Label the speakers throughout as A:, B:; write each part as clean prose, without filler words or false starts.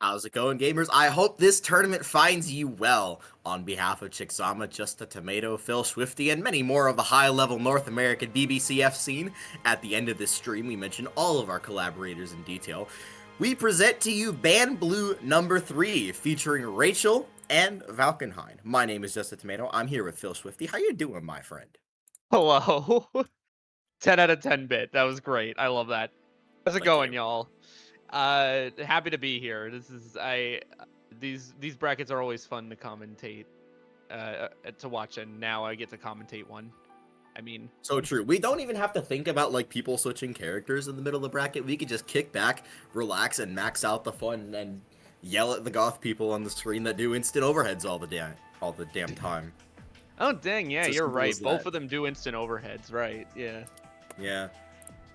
A: How's it going, gamers? I hope this tournament finds you well. On behalf of Chicksama, Just a Tomato, Phil Swifty, and many more of the high-level North American BBCF scene, at the end of this stream, we mention all of our collaborators in detail. We present to you BanBlue number 3, featuring Rachel and Valkenhayn. My name is Just a Tomato. I'm here with Phil Swifty. How you doing, my friend?
B: Hello. 10 out of 10 bit. That was great. I love that. How's it
A: Thank
B: going,
A: you.
B: y'all? Happy to be here. These brackets are always fun to commentate, to watch, and now I get to commentate one. I mean,
A: So true. We don't even have to think about like people switching characters in the middle of the bracket. We could just kick back, relax, and max out the fun and yell at the goth people on the screen that do instant overheads all the damn time.
B: oh dang, yeah,
A: It's as
B: you're
A: simple
B: right.
A: as
B: Both
A: that.
B: of them do instant overheads, right? Yeah.
A: Yeah.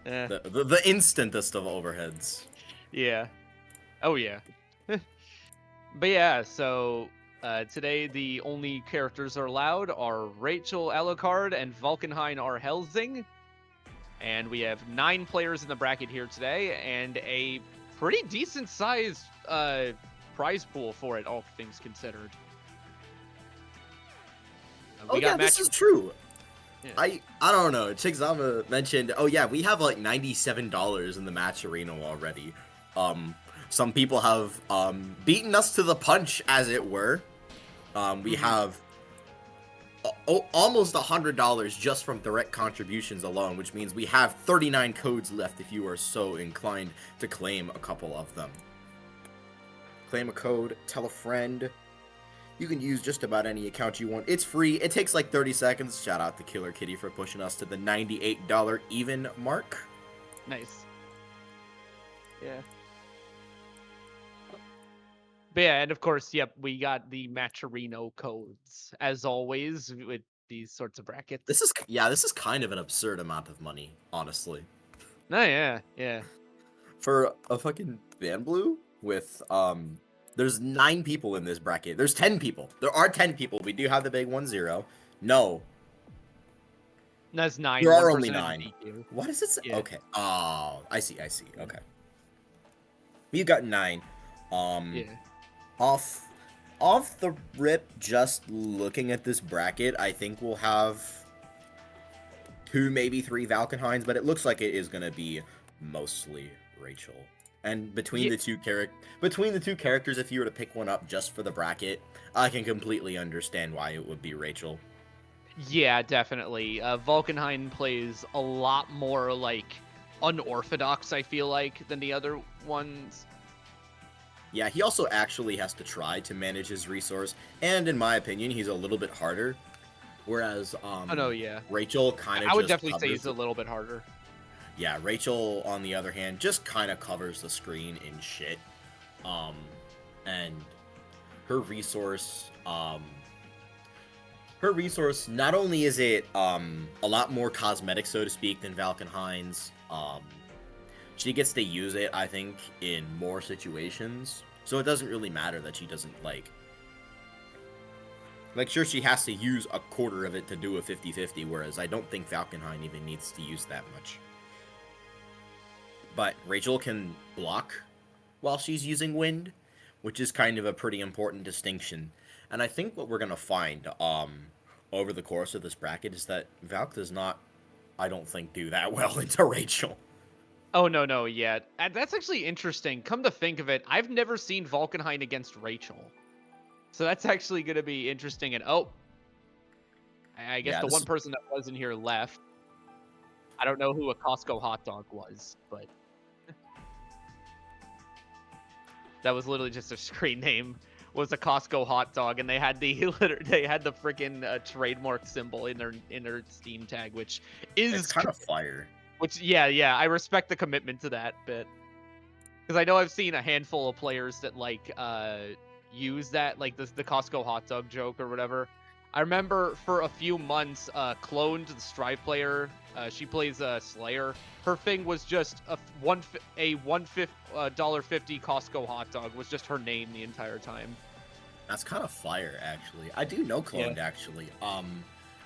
B: Eh,
A: The instantest of overheads.
B: yeah. Oh yeah. But yeah, so today the only characters are allowed are Rachel Alucard and Valkenhayn are Helsing. And we have 9 players in the bracket here today, and a pretty decent sized prize pool for it, all things considered.
A: Oh
B: We
A: yeah,
B: got
A: this
B: match.
A: is true.
B: Yeah.
A: I don't know. Chickzama mentioned, oh yeah, we have like $97 in the match arena already. Some people have beaten us to the punch, as it were. We have almost $100 just from direct contributions alone, which means we have 39 codes left if you are so inclined to claim a couple of them. Claim a code, tell a friend. You can use just about any account you want. It's free. It takes like 30 seconds. Shout out to KillerKitty for pushing us to the $98 even mark.
B: Nice. Yeah. But yeah, and of course, yep, we got the Matcherino codes, as always, with these sorts of brackets.
A: This is kind of an absurd amount of money, honestly.
B: Oh, yeah, yeah.
A: For a fucking BanBlue with there's 9 people in this bracket. There's 10 people. There are 10 people. We do have the big 1-0. No.
B: That's 9.
A: There
B: One
A: are only
B: person had
A: 9.
B: DQ.
A: What does it say?
B: Yeah.
A: Okay. Oh, I see. Okay. We've got 9.
B: Yeah.
A: Off the rip, just looking at this bracket, I think we'll have 2, maybe 3 Valkenhayns, but it looks like it is gonna be mostly Rachel. And between the two characters, if you were to pick one up just for the bracket, I can completely understand why it would be Rachel.
B: Yeah, definitely. Valkenhayn plays a lot more like unorthodox, I feel like, than the other ones.
A: Yeah, he also actually has to try to manage his resource, and in my opinion, he's a little bit harder. Whereas,
B: Oh no, yeah.
A: Rachel kind of
B: I would
A: just
B: definitely say
A: covers
B: he's a little bit harder.
A: Yeah, Rachel, on the other hand, just kind of covers the screen in shit. And her resource, not only is it a lot more cosmetic, so to speak, than Valkenhayn's, she gets to use it, I think, in more situations. So it doesn't really matter that she doesn't, like, sure, she has to use a quarter of it to do a 50-50, whereas I don't think Valkenhayn even needs to use that much. But Rachel can block while she's using wind, which is kind of a pretty important distinction. And I think what we're going to find over the course of this bracket is that Valk does not, I don't think, do that well into Rachel.
B: Oh, no, yeah. And that's actually interesting. Come to think of it, I've never seen Valkenhayn against Rachel. So that's actually going to be interesting. And I guess the one person that was in here left. I don't know who a Costco hot dog was, but that was literally just a screen name. Was a Costco hot dog, and they had the freaking trademark symbol in their Steam tag, which is
A: It's kind of fire.
B: Which yeah, I respect the commitment to that bit, because I know I've seen a handful of players that like use that, like the Costco hot dog joke or whatever. I remember for a few months, Cloned, the Strive player, she plays Slayer. Her thing was just a $1.50 Costco hot dog was just her name the entire time.
A: That's kind of fire, actually. I do know Cloned, actually.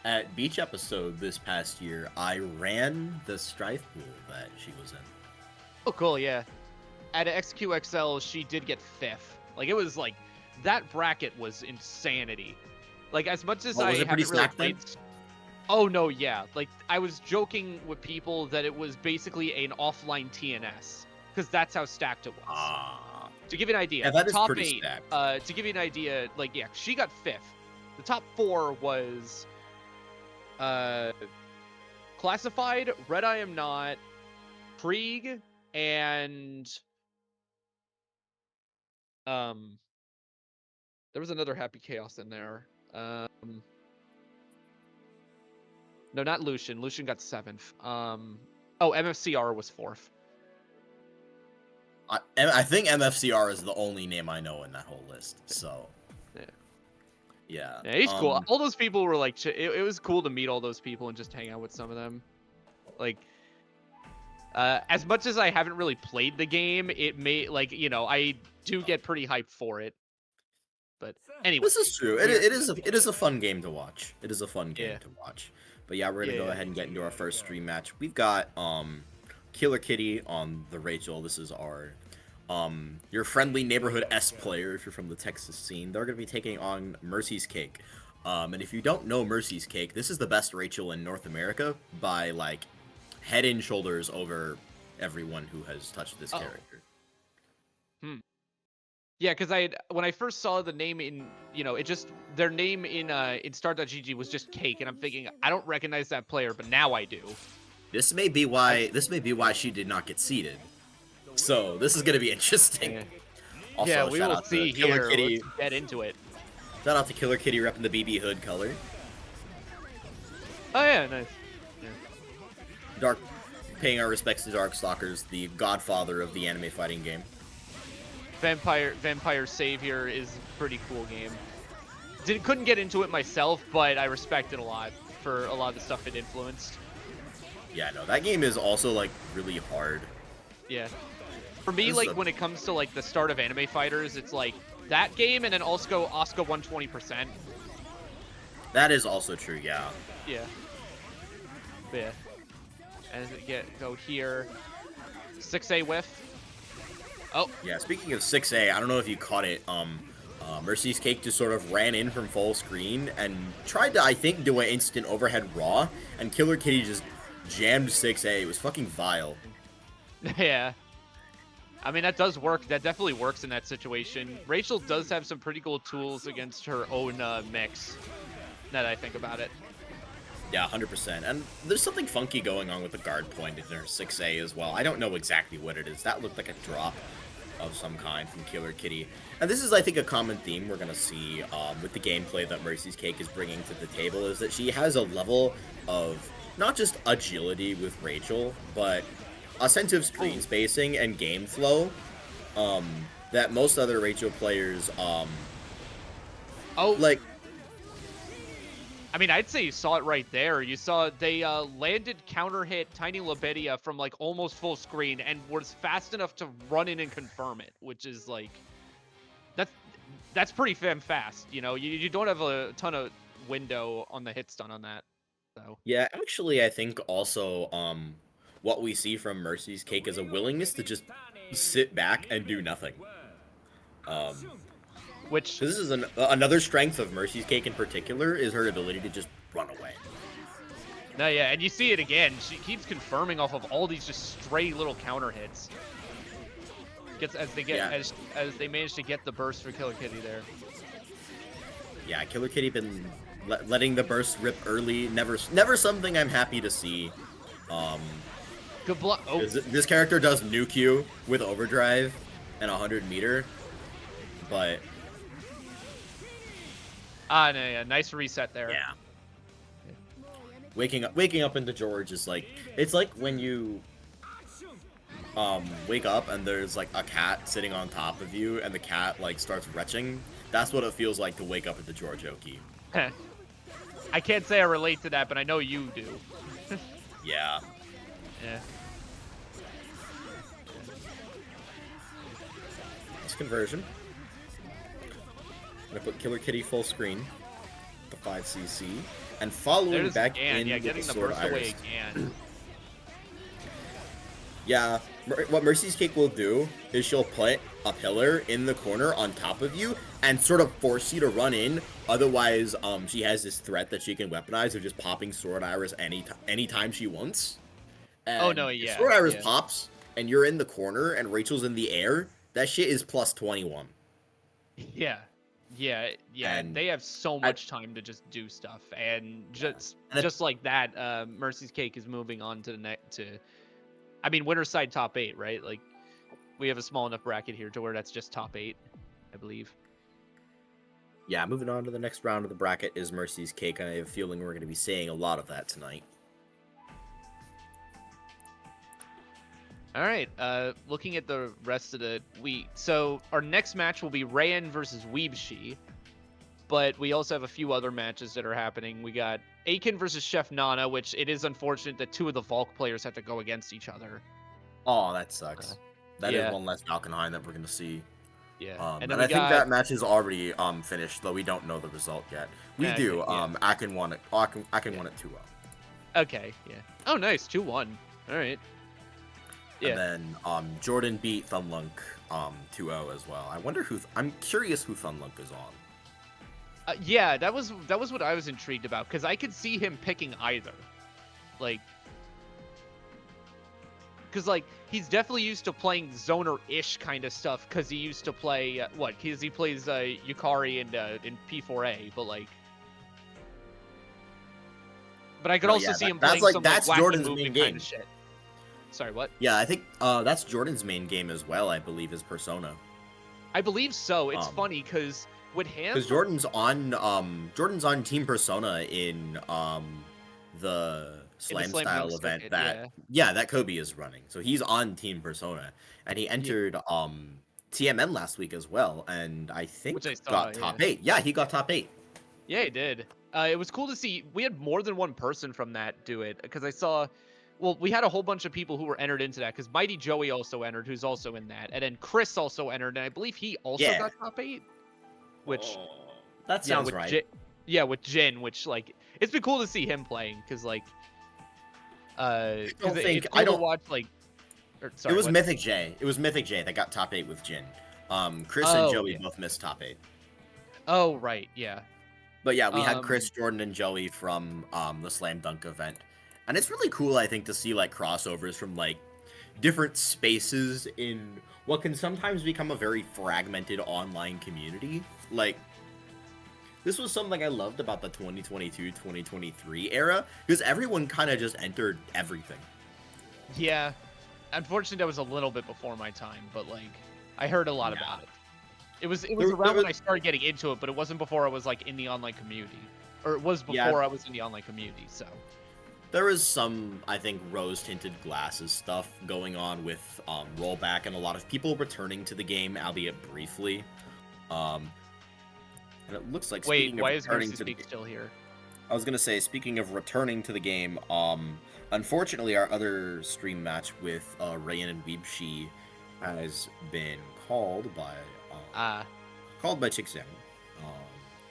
A: At Beach Episode this past year, I ran the Strife pool that she was in.
B: Oh, cool, yeah. at XQXL, she did get 5th. Like, it was like, that bracket was insanity. Like, as much as I
A: was it pretty
B: haven't really
A: stacked then?
B: played... Oh, no, yeah. Like, I was joking with people that it was basically an offline TNS, because that's how stacked it was.
A: Ah.
B: To give you an idea,
A: Yeah, that is
B: top
A: pretty
B: 8,
A: stacked.
B: to give you an idea, like, yeah, she got 5th. The top 4 was, Classified, Red I Am Not, Krieg, and, there was another Happy Chaos in there. No, not Lucian. Lucian got 7th. Oh, MFCR was 4th.
A: I think MFCR is the only name I know in that whole list. So, yeah.
B: Yeah, he's cool. All those people were like, it was cool to meet all those people and just hang out with some of them. Like, as much as I haven't really played the game, it may, like, you know, I do get pretty hyped for it. But anyway,
A: this is true. It is a fun game to watch. It is a fun game to watch. But yeah, we're gonna go ahead and get into our first stream match. We've got KillerKitty on the Rachel. This is our your friendly neighborhood S player if you're from the Texas scene. They're gonna be taking on Mercy's Cake. And if you don't know Mercy's Cake, this is the best Rachel in North America by like head and shoulders over everyone who has touched this character.
B: Yeah, because when I first saw the name in, you know, it just, their name in Star.gg was just Cake, and I'm thinking, I don't recognize that player, but now I do.
A: This may be why she did not get seeded. So this is gonna be interesting.
B: Yeah,
A: Also,
B: yeah, we will see here.
A: Kitty.
B: Let's get into it.
A: Shout out to KillerKitty repping the BB Hood color.
B: Oh yeah, nice. Yeah.
A: Dark, paying our respects to Darkstalkers, the godfather of the anime fighting game.
B: Vampire Savior is a pretty cool game. Couldn't get into it myself, but I respect it a lot for a lot of the stuff it influenced.
A: Yeah, no, that game is also like really hard.
B: Yeah. For me, like when it comes to like the start of anime fighters, it's like that game and then also Oscar 120%.
A: That is also true, yeah.
B: Yeah. Yeah. And go here. 6A whiff. Oh.
A: Yeah, speaking of 6A, I don't know if you caught it. Mercy's Cake just sort of ran in from full screen and tried to, I think, do an instant overhead raw, and KillerKitty just jammed 6A. It was fucking vile.
B: Yeah. I mean, that does work. That definitely works in that situation. Rachel does have some pretty cool tools against her own mix, now that I think about it.
A: Yeah, 100%. And there's something funky going on with the guard point in her 6A as well. I don't know exactly what it is. That looked like a drop of some kind from KillerKitty. And this is, I think, a common theme we're going to see with the gameplay that Mercy's Cake is bringing to the table, is that she has a level of not just agility with Rachel, but a sense of screen spacing and game flow that most other Rachel players, like...
B: I mean, I'd say you saw it right there. You saw they landed counter hit Tiny Lobedia from like almost full screen and was fast enough to run in and confirm it, which is like, that's pretty fast. You know, you don't have a ton of window on the hit stun on that. So
A: yeah, actually, I think also what we see from Mercy's Cake is a willingness to just sit back and do nothing.
B: Which
A: this is another strength of Mercy's Cake in particular, is her ability to just run away.
B: No, yeah, and you see it again. She keeps confirming off of all these just stray little counter hits. As they manage to get the burst for KillerKitty there.
A: Yeah, KillerKitty been letting the burst rip early. Never something I'm happy to see.
B: Good block. Oh.
A: This character does nuke you with overdrive and 100 meter, but.
B: No, yeah, nice reset there.
A: Yeah. Waking up into George is like, it's like when you wake up and there's like a cat sitting on top of you and the cat like starts retching. That's what it feels like to wake up into George Oki.
B: I can't say I relate to that, but I know you do.
A: Yeah.
B: Yeah.
A: Nice conversion. I'm gonna put KillerKitty full screen, the 5cc, and following back in
B: getting the
A: Sword
B: burst
A: Iris.
B: away again.
A: Yeah, what Mercy's Cake will do is she'll put a pillar in the corner on top of you and sort of force you to run in. Otherwise, she has this threat that she can weaponize of just popping Sword Iris anytime she wants.
B: Oh
A: And
B: no,
A: if
B: yeah,
A: Sword Iris
B: yeah.
A: pops and you're in the corner and Rachel's in the air, that shit is plus 21.
B: Yeah. Yeah, yeah,
A: And
B: they have so
A: I,
B: much time to just do stuff, and
A: yeah.
B: just
A: And
B: just like that, Mercy's Cake is moving on to the next I mean, winner's side top 8, right? Like, we have a small enough bracket here to where that's just top 8, I believe.
A: yeah, moving on to the next round of the bracket is Mercy's Cake. I have a feeling we're going to be seeing a lot of that tonight.
B: All right, looking at the rest of the week. So our next match will be Raiyan versus Weebshi, but we also have a few other matches that are happening. We got Akin versus Chef Nana, which it is unfortunate that 2 of the Valk players have to go against each other.
A: Oh, that sucks. That is
B: Yeah,
A: one less Valkenheim that we're going to see.
B: yeah. And
A: And
B: then
A: I
B: we
A: think
B: got
A: that match is already finished, though we don't know the result yet. We
B: okay,
A: do.
B: yeah.
A: Akin won it. Akin
B: Yeah.
A: won it 2-0.
B: Okay, yeah. Oh, nice, 2-1. All right. Yeah.
A: And then Jordan beat Thunlunk 2-0 as well. I wonder who. I'm curious who Thunlunk is on.
B: Yeah, that was what I was intrigued about, because I could see him picking either, like, because like he's definitely used to playing zoner-ish kind of stuff, because he used to play because he plays Yukari in P4A, but I could
A: No,
B: also
A: yeah,
B: see him
A: that's
B: playing
A: like
B: some
A: that's
B: wacky
A: Jordan's main
B: movement
A: game.
B: kind of shit. Sorry, what?
A: Yeah, I think that's Jordan's main game as well. I believe is Persona.
B: I believe so. It's
A: Um,
B: funny because with him,
A: Because Jordan's on Team Persona in the
B: in the
A: Slam
B: Slam
A: Style
B: Dunk
A: event
B: circuit,
A: that
B: yeah.
A: that Kobe is running. So he's on Team Persona, and he entered TMN last week as well, and I think
B: Which I saw,
A: got
B: yeah.
A: top 8. Yeah, he got top 8.
B: Yeah, it did. It was cool to see. We had more than one person from that do it, because I saw. Well, we had a whole bunch of people who were entered into that, because Mighty Joey also entered, who's also in that, and then Chris also entered, and I believe he also
A: Yeah.
B: got top 8. Which,
A: That
B: yeah,
A: sounds
B: with
A: right.
B: with Jin, which like it's been cool to see him playing, because like,
A: don't
B: because
A: think-
B: it's
A: I
B: cool to
A: don't-
B: watch like. Sorry,
A: It was
B: what?
A: Mythic J. It was Mythic J that got top 8 with Jin. Chris and
B: Oh,
A: Joey
B: yeah.
A: both missed top 8.
B: Oh, right, yeah.
A: But yeah, we had Chris, Jordan, and Joey from the Slam Dunk event. And it's really cool, I think, to see like crossovers from like different spaces in what can sometimes become a very fragmented online community. Like, this was something I loved about the 2022-2023 era, because everyone kind of just entered everything.
B: Yeah. Unfortunately, that was a little bit before my time, but like, I heard a lot about it. It was around when I started getting into it, but it wasn't before I was like in the online community, or it was before I was in the online community. So
A: there was some, I think, rose-tinted glasses stuff going on with rollback and a lot of people returning to the game, albeit briefly. And it looks like
B: wait, why is Mercy Speak still here?
A: I was gonna say, speaking of returning to the game, unfortunately, our other stream match with Raiyan and Weebshi has been called by Chixang,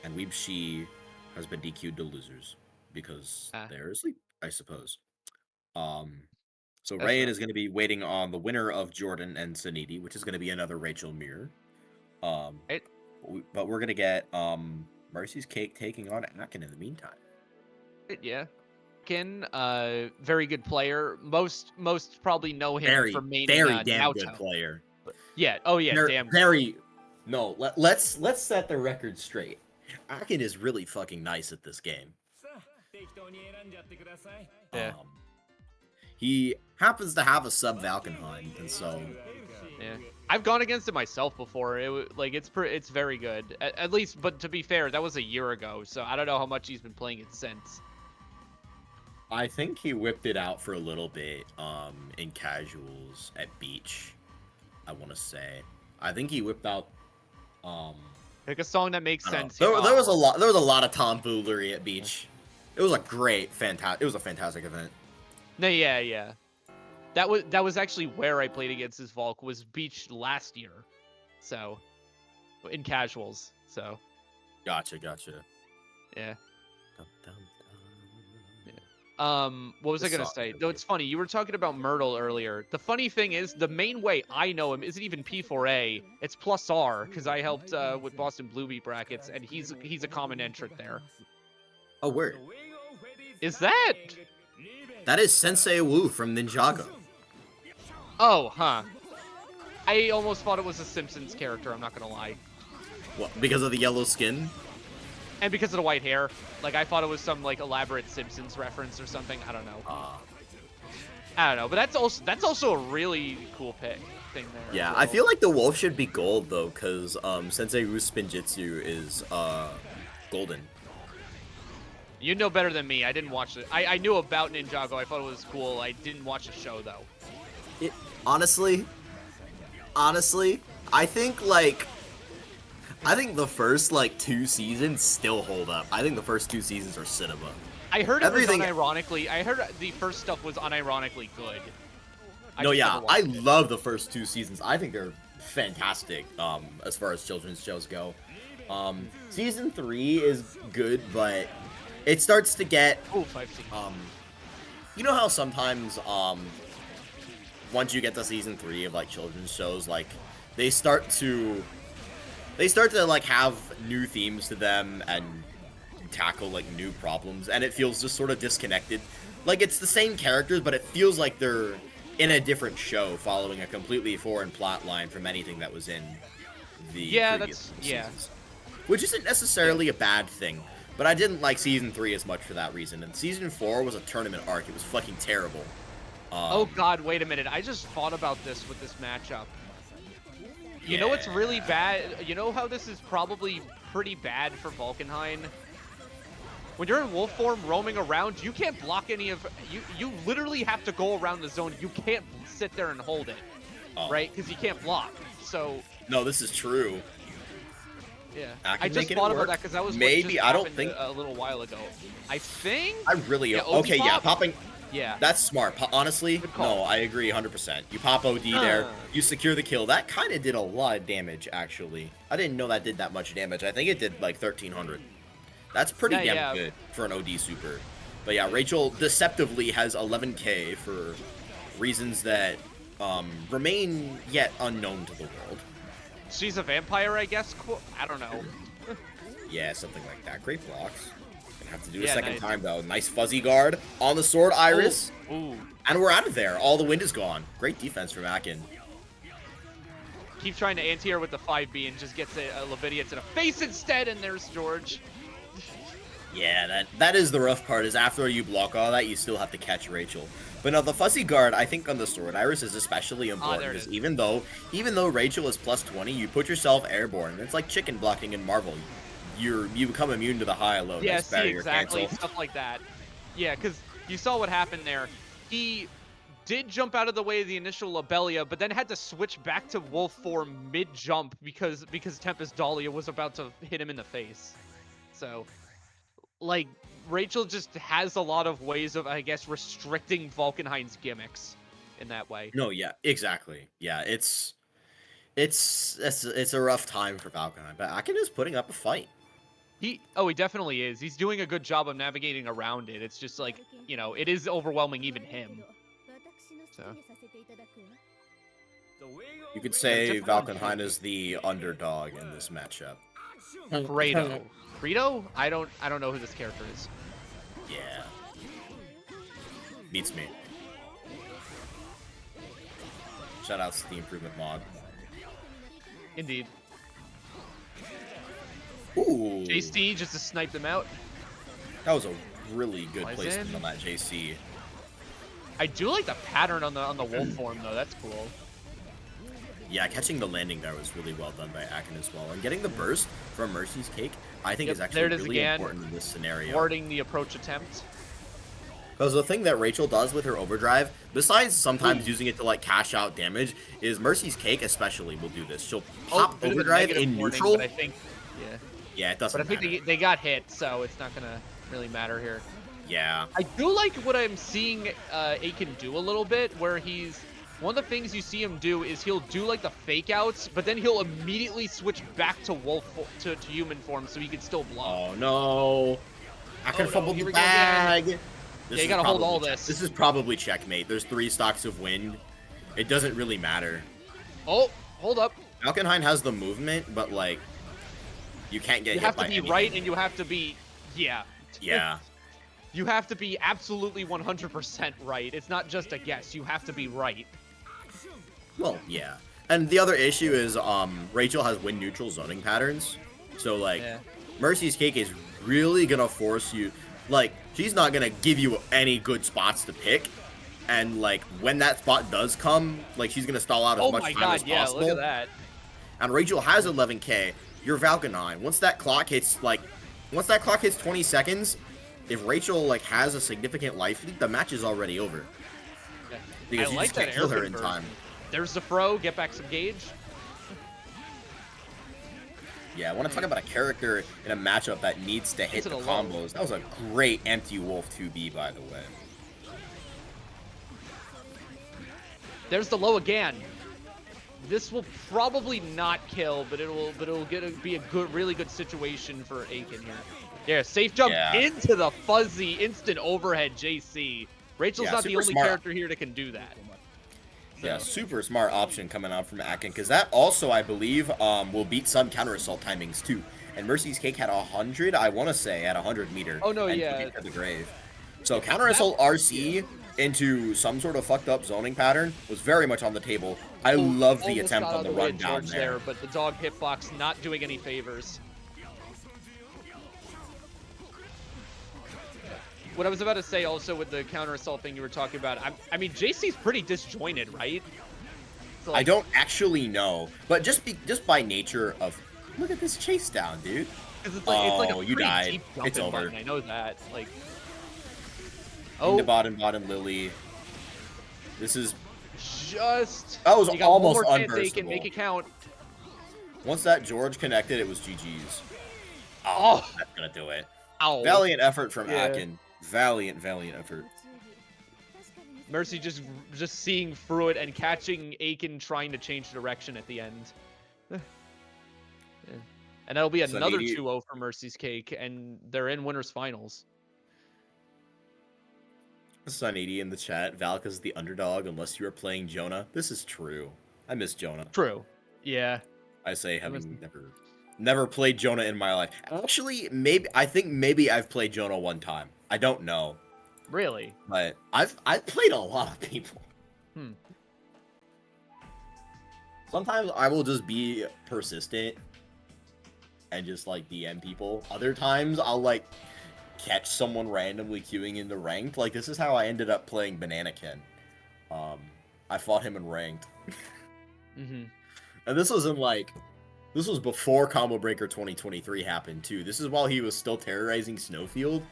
A: and Weebshi has been DQ'd to losers because they're asleep, I suppose. So Raiyan is going to be waiting on the winner of Jordan and Soniti, which is going to be another Rachel Mirror. But we're going to get Mercy's Cake taking on Akin in the meantime.
B: Yeah. Akin, very good player. Most probably know him for maining
A: very damn
B: Naoto.
A: Good player.
B: Yeah. Oh yeah. Damn.
A: Very. No. Let's set the record straight. Akin is really fucking nice at this game.
B: Yeah.
A: He happens to have a sub Valkenheim, and so.
B: Yeah, I've gone against it myself before. It's very good. At least, but to be fair, that was a year ago, so I don't know how much he's been playing it since.
A: I think he whipped it out for a little bit in casuals at Beach. I want to say. I think he whipped out
B: Pick a song that makes sense.
A: There was a lot of tomfoolery at Beach. It was a fantastic event.
B: No, yeah. That was actually where I played against his Valk, was Beach last year. So in casuals. So
A: Gotcha.
B: yeah. What was I gonna say? No, it's funny. You were talking about Myrtle earlier. The funny thing is, the main way I know him isn't even P4A. It's plus R, because I helped with Boston Bluebeat brackets, and he's a common entrant there.
A: Oh, word.
B: Is that?
A: That is Sensei Wu from Ninjago.
B: Oh, huh. I almost thought it was a Simpsons character. I'm not gonna lie.
A: What? Because of the yellow skin?
B: And because of the white hair. Like, I thought it was some, like, elaborate Simpsons reference or something. I don't know. I don't know. But that's also a really cool thing there.
A: Yeah, I feel like the wolf should be gold, though, because Sensei Wu's Spinjitzu is golden.
B: You know better than me. I didn't watch it. I knew about Ninjago. I thought it was cool. I didn't watch the show, though.
A: Honestly, I think the first, 2 seasons still hold up. I think the first 2 seasons are cinema.
B: I heard it was unironically. I heard the first stuff was unironically good.
A: I love the first 2 seasons. I think they're fantastic, as far as children's shows go. Season 3 is good, but it starts to get, you know how sometimes, once you get to season 3 of, children's shows, they start to have new themes to them and tackle new problems, and it feels just sort of disconnected. It's the same characters, but it feels like they're in a different show, following a completely foreign plot line from anything that was in the previous seasons. Which isn't necessarily a bad thing, but I didn't like season 3 as much for that reason. And season 4 was a tournament arc. It was fucking terrible.
B: Oh god, wait a minute. I just thought about this with this matchup. You know what's really bad? You know how this is probably pretty bad for Valkenhayn? When you're in wolf form roaming around, you can't block any of... You literally have to go around the zone. You can't sit there and hold it, right? Because you can't block. So...
A: No, this is true.
B: Yeah. I just thought about that because that was
A: maybe I don't think
B: a little while ago. I think...
A: I really... okay, yeah, popping...
B: Yeah.
A: That's smart. Honestly, no, I agree 100%. You pop OD there, you secure the kill. That kind of did a lot of damage, actually. I didn't know that did that much damage. I think it did 1,300. That's pretty damn good for an OD super. But yeah, Rachel deceptively has 11k for reasons that remain yet unknown to the world.
B: She's a vampire, I guess? I don't know.
A: Yeah, something like that. Great blocks. Have to do a second time though. Nice fuzzy guard on the sword Iris.
B: Ooh.
A: And we're out of there. All the wind is gone. Great defense from Akin.
B: Keep trying to anti-air with the 5B and just gets a Lavinia to the face instead, and there's George.
A: Yeah, that is the rough part, is after you block all that, you still have to catch Rachel. But no, the fuzzy guard, I think on the sword Iris is especially important, because even though Rachel is plus 20, you put yourself airborne. It's like chicken blocking in Marvel. You become immune to the high alone.
B: Yeah, see, exactly. Stuff like that. Yeah, because you saw what happened there. He did jump out of the way of the initial Lobelia, but then had to switch back to wolf form mid-jump because Tempest Dahlia was about to hit him in the face. So, Rachel just has a lot of ways of, I guess, restricting Valkenhayn's gimmicks in that way.
A: No, yeah, exactly. Yeah, it's a rough time for Valkenhayn, but Akin is putting up a fight.
B: He definitely is. He's doing a good job of navigating around it. It's just it is overwhelming even him. So.
A: You could say Valkenhayn is the underdog in this matchup.
B: Fredo. Fredo? I don't know who this character is.
A: Yeah. Beats me. Shoutouts to the improvement mod.
B: Indeed.
A: Ooh.
B: JC just to snipe them out.
A: That was a really good placement on that JC.
B: I do like the pattern on the wolf form though. That's cool.
A: Yeah, catching the landing there was really well done by Akin as well, and getting the burst from Mercy's Cake, I think is actually really important in this scenario.
B: Warding the approach attempt.
A: Because the thing that Rachel does with her overdrive, besides sometimes using it to cash out damage, is Mercy's Cake especially will do this. She'll pop overdrive in neutral.
B: But I think,
A: yeah, it doesn't.
B: But I think they got hit, so it's not gonna really matter here.
A: Yeah.
B: I do like what I'm seeing Akin do a little bit, where one of the things you see him do is he'll do the fake outs, but then he'll immediately switch back to to human form so he can still block.
A: Oh no! Akin fumbled the bag.
B: Yeah, you gotta hold all this.
A: This is probably checkmate. There's 3 stocks of wind. It doesn't really matter.
B: Oh, hold up.
A: Valkenheim has the movement, but like, you can't get hit by anything.
B: You have to be right, and you have to be, yeah.
A: Yeah.
B: You have to be absolutely 100% right. It's not just a guess. You have to be right.
A: Well, yeah. And the other issue is, Rachel has wind neutral zoning patterns. So like, Mercy's Cake is really gonna force you, like, she's not gonna give you any good spots to pick. And like, when that spot does come, like, she's gonna stall out as much time as possible.
B: Yeah, look at that.
A: And Rachel has 11k. You're Valkenheim. Once that clock hits 20 seconds, if Rachel like has a significant life lead, the match is already over.
B: Yeah.
A: Because you just can't kill her in time.
B: There's the Fro, get back some gauge.
A: Yeah, I want to talk about a character in a matchup that needs to hit the combos. That was a great anti-wolf 2B, by the way.
B: There's the low again. This will probably not kill, but it'll be a really good situation for Akin here. Yeah, safe jump into the fuzzy instant overhead JC. Rachel's not the only character here that can do that. So.
A: Yeah, super smart option coming out from Akin, because that also, I believe, will beat some counter assault timings too. And Mercy's Cake had 100, I want to say, at 100 meter.
B: Oh no,
A: and
B: yeah.
A: Took it to the grave. So counter assault RC into some sort of fucked up zoning pattern was very much on the table. I love the attempt on the run down there.
B: But the dog hitbox not doing any favors. What I was about to say also with the counter assault thing you were talking about, I mean, JC's pretty disjointed, right? So, like,
A: I don't actually know, but just by nature of, look at this chase down, dude.
B: It's like a
A: you died.
B: Deep
A: It's over.
B: Button. I know that. Like,
A: the bottom Lily. This is
B: just.
A: That was almost unburstable.
B: Make it count.
A: Once that George connected, it was GG's. Oh, that's gonna do it.
B: Ow.
A: Valiant effort from Akin. Valiant effort.
B: Mercy just seeing through it and catching Akin trying to change direction at the end. And that'll be another 2-0 for Mercy's Cake, and they're in winners finals.
A: Soniti in the chat, Valk is the underdog unless you are playing Jonah. This is true. I miss Jonah.
B: True. Yeah.
A: I say having never played Jonah in my life. Actually, I think maybe I've played Jonah one time. I don't know.
B: Really?
A: But I've played a lot of people. Sometimes I will just be persistent and just like DM people. Other times I'll like catch someone randomly queuing into ranked. Like, this is how I ended up playing Banana Ken. I fought him in ranked. And this was before Combo Breaker 2023 happened too. This is while he was still terrorizing Snowfield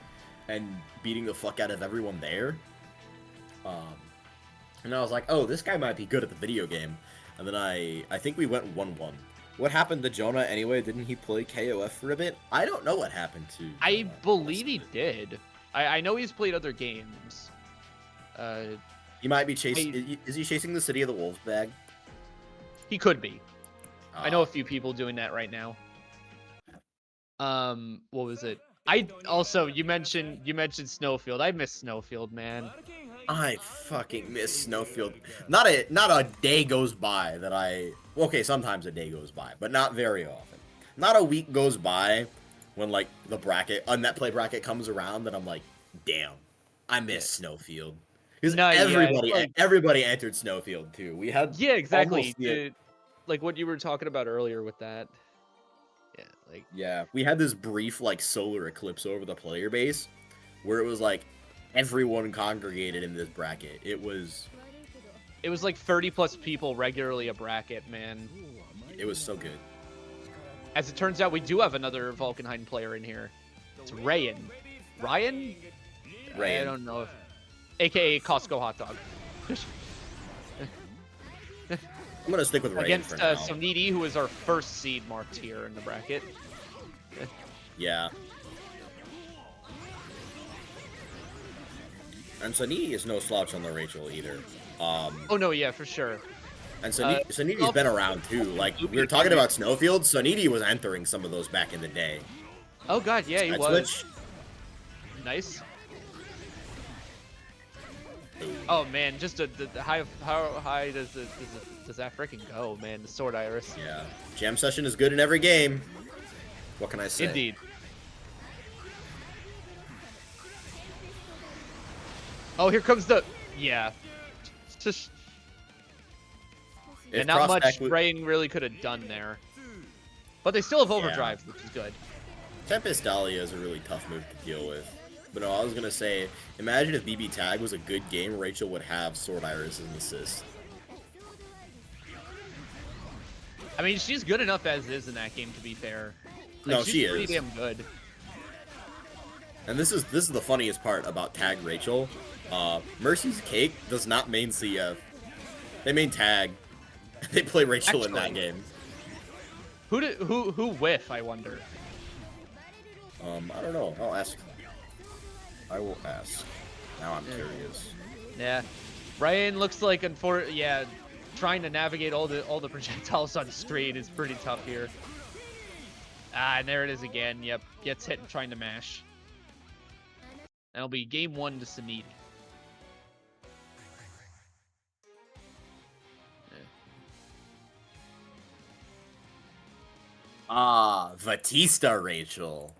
A: and beating the fuck out of everyone there. And I was like, oh, this guy might be good at the video game. And then I think we went 1-1. What happened to Jonah anyway? Didn't he play KOF for a bit? I don't know what happened to
B: I believe he did. I know he's played other games.
A: He might be chasing... Is he chasing the City of the Wolves bag?
B: He could be. I know a few people doing that right now. What was it? You mentioned Snowfield. I miss Snowfield, man.
A: I fucking miss Snowfield. Not a day goes by that okay, sometimes a day goes by, but not very often. Not a week goes by when like the net play bracket comes around that I'm like, damn, I miss Snowfield. Because everybody entered Snowfield too. We had
B: exactly. Like what you were talking about earlier with that.
A: We had this brief like solar eclipse over the player base where it was like everyone congregated in this bracket. It was
B: like 30 plus people regularly a bracket, man.
A: It was so good.
B: As it turns out, we do have another Valkenheim player in here. It's Raiyan. Raiyan? I don't know if... AKA Costco Hot Dog.
A: I'm gonna stick with Raiyan
B: against
A: for now.
B: Soniti, who is our first seed marked here in the bracket.
A: Yeah. And Soniti is no slouch on the Rachel either.
B: Oh no, yeah, for sure.
A: And Soniti's been around too. Like we were talking about Snowfield, Soniti was entering some of those back in the day.
B: Oh god, yeah, he was.
A: Switch.
B: Nice. Oh man, just how high does that freaking go, man? The Sword Iris.
A: Yeah. Jam session is good in every game. What can I say?
B: Indeed. Oh, here comes the Just
A: If
B: and not much
A: Prospect
B: Raiyan really could have done there. But they still have overdrive, which is good.
A: Tempest Dahlia is a really tough move to deal with. But no, I was gonna say, imagine if BB Tag was a good game, Rachel would have Sword Iris as an assist.
B: I mean, she's good enough as is in that game, to be fair. Like,
A: No,
B: she's
A: she
B: pretty
A: is.
B: damn good.
A: And this is the funniest part about Tag Rachel. Mercy's Cake does not main CF. They main Tag. They play Rachel in that game.
B: Who whiff, I wonder.
A: I don't know. I'll ask. I will ask. Now I'm curious.
B: Yeah. Raiyan looks like trying to navigate all the projectiles on screen is pretty tough here. Ah, and there it is again. Yep. Gets hit and trying to mash. That'll be game 1 to Soniti.
A: Batista Rachel.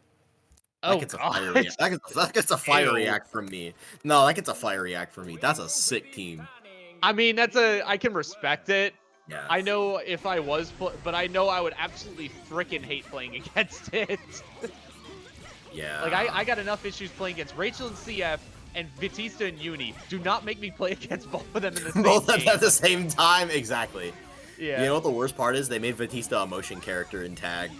B: Oh,
A: that gets a fire react. That gets a fire react from me. No, that gets a fire react from me. That's a sick team.
B: I mean, I can respect it.
A: Yeah.
B: I know if I was, but I know I would absolutely freaking hate playing against it.
A: Yeah.
B: Like, I got enough issues playing against Rachel in CF and Batista in Uni. Do not make me play against both of them in the same
A: Both
B: game.
A: at the same time? Exactly.
B: Yeah.
A: You know what the worst part is? They made Batista a motion character in Tag.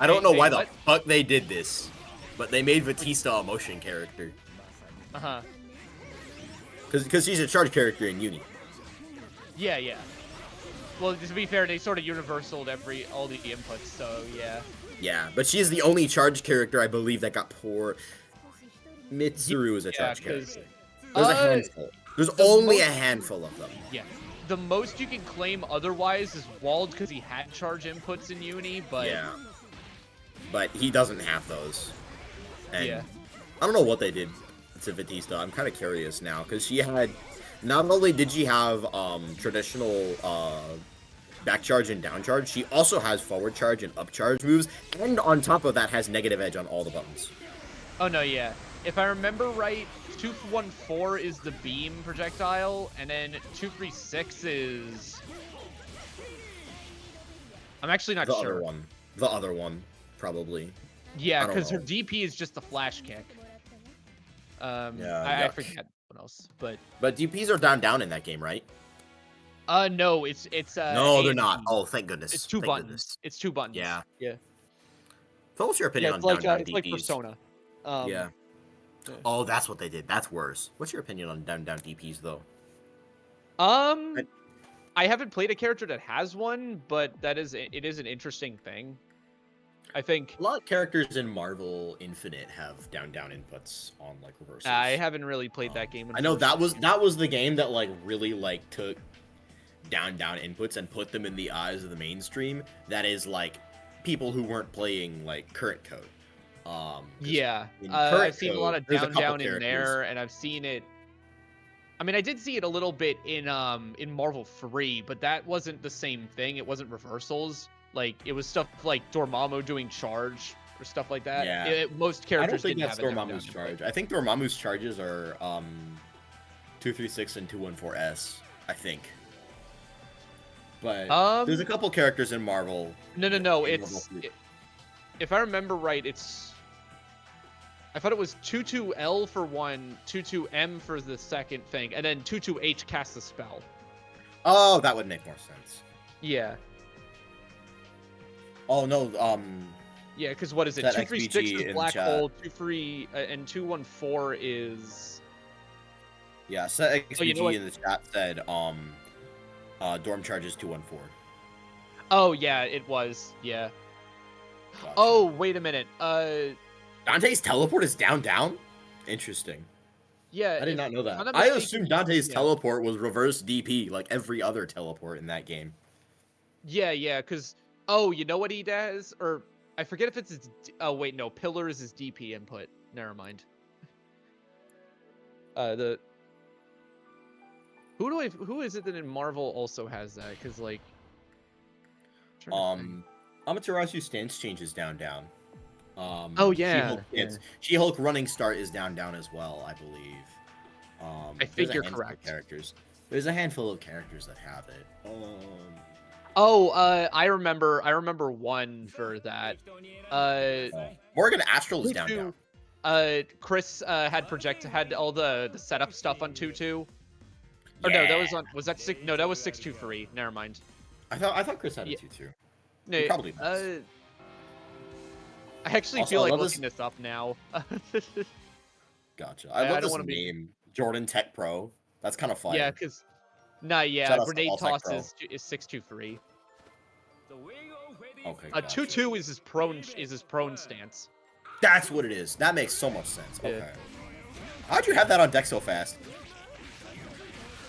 A: I don't know why the fuck they did this, but they made Batista a motion character.
B: Uh-huh.
A: Because she's a charge character in Uni.
B: Yeah, yeah. Well, to be fair, they sort of universaled all the inputs, so yeah.
A: Yeah, but she's the only charge character I believe that got poor. Mitsuru is a charge character. There's a handful. There's only a handful of them.
B: Yeah. The most you can claim otherwise is Wald because he had charge inputs in Uni, but...
A: Yeah. But he doesn't have those. And
B: yeah.
A: I don't know what they did to Batista. I'm kind of curious now, because she had... Not only did she have traditional back charge and down charge, she also has forward charge and up charge moves, and on top of that has negative edge on all the buttons.
B: Oh, no, yeah. If I remember right, 214 is the beam projectile, and then 236 is... I'm actually not sure.
A: The other one, probably.
B: Yeah, because her DP is just the flash kick. I forget what else, but
A: DPs are down in that game, right?
B: No, it's
A: no, they're not. Oh, thank goodness.
B: It's two buttons.
A: Goodness.
B: It's 2 buttons.
A: Yeah.
B: Yeah.
A: So what's your opinion on
B: it's
A: down
B: it's
A: DPs?
B: like Persona.
A: Yeah. Oh, that's what they did. That's worse. What's your opinion on down DPs though?
B: I haven't played a character that has one, but it is an interesting thing. I think
A: a lot of characters in Marvel Infinite have down inputs on like reversals.
B: I haven't really played that game.
A: I know that was the game that like really like took down inputs and put them in the eyes of the mainstream. That is like people who weren't playing like current code.
B: Yeah, I've seen a lot of down in there, and I've seen it. I mean, I did see it a little bit in Marvel 3, but that wasn't the same thing. It wasn't reversals. Like, it was stuff like Dormammu doing charge or stuff like that.
A: Yeah.
B: Most characters
A: I don't think
B: didn't
A: that's
B: have
A: Dormammu's charge. I think Dormammu's charges are 236 and 214S, I think. But there's a couple characters in Marvel.
B: No. If I remember right, I thought it was 22L for one, 22M for the second thing, and then 22H casts a spell.
A: Oh, that would make more sense.
B: Yeah.
A: Oh no,
B: yeah, because what is it? 236 is Black Hole, 23 and 214 is.
A: Yeah, set XBG in the chat said Dorm charges 214.
B: Oh yeah, it was. Yeah. Gotcha. Oh wait a minute.
A: Dante's teleport is down? Interesting.
B: Yeah,
A: I did not know that. I assumed Dante's teleport was reverse DP, like every other teleport in that game.
B: Yeah, because... Oh, you know what he does? Or, I forget if it's his... Oh, wait, no. Pillar is his DP input. Never mind. The who is it that in Marvel also has that? Because like,
A: Amaterasu stance changes down.
B: Oh yeah,
A: She-Hulk running start is down as well, I believe.
B: I think you're correct.
A: There's a handful of characters that have it.
B: Oh, I remember one for that.
A: Morgan Astral is down.
B: Chris had all the setup stuff on 2-2. Or
A: Yeah.
B: no, was that 6? No, that was 6-2-3. Never mind.
A: I thought Chris had a 2-2.
B: No,
A: probably.
B: I actually feel like looking this up now.
A: Gotcha. I love this name, Jordan Tech Pro. That's kind of fire.
B: Yeah, because grenade toss is 6-2-3.
A: Okay.
B: 2-2 is his prone stance.
A: That's what it is. That makes so much sense.
B: Yeah.
A: Okay. How'd you have that on deck so fast?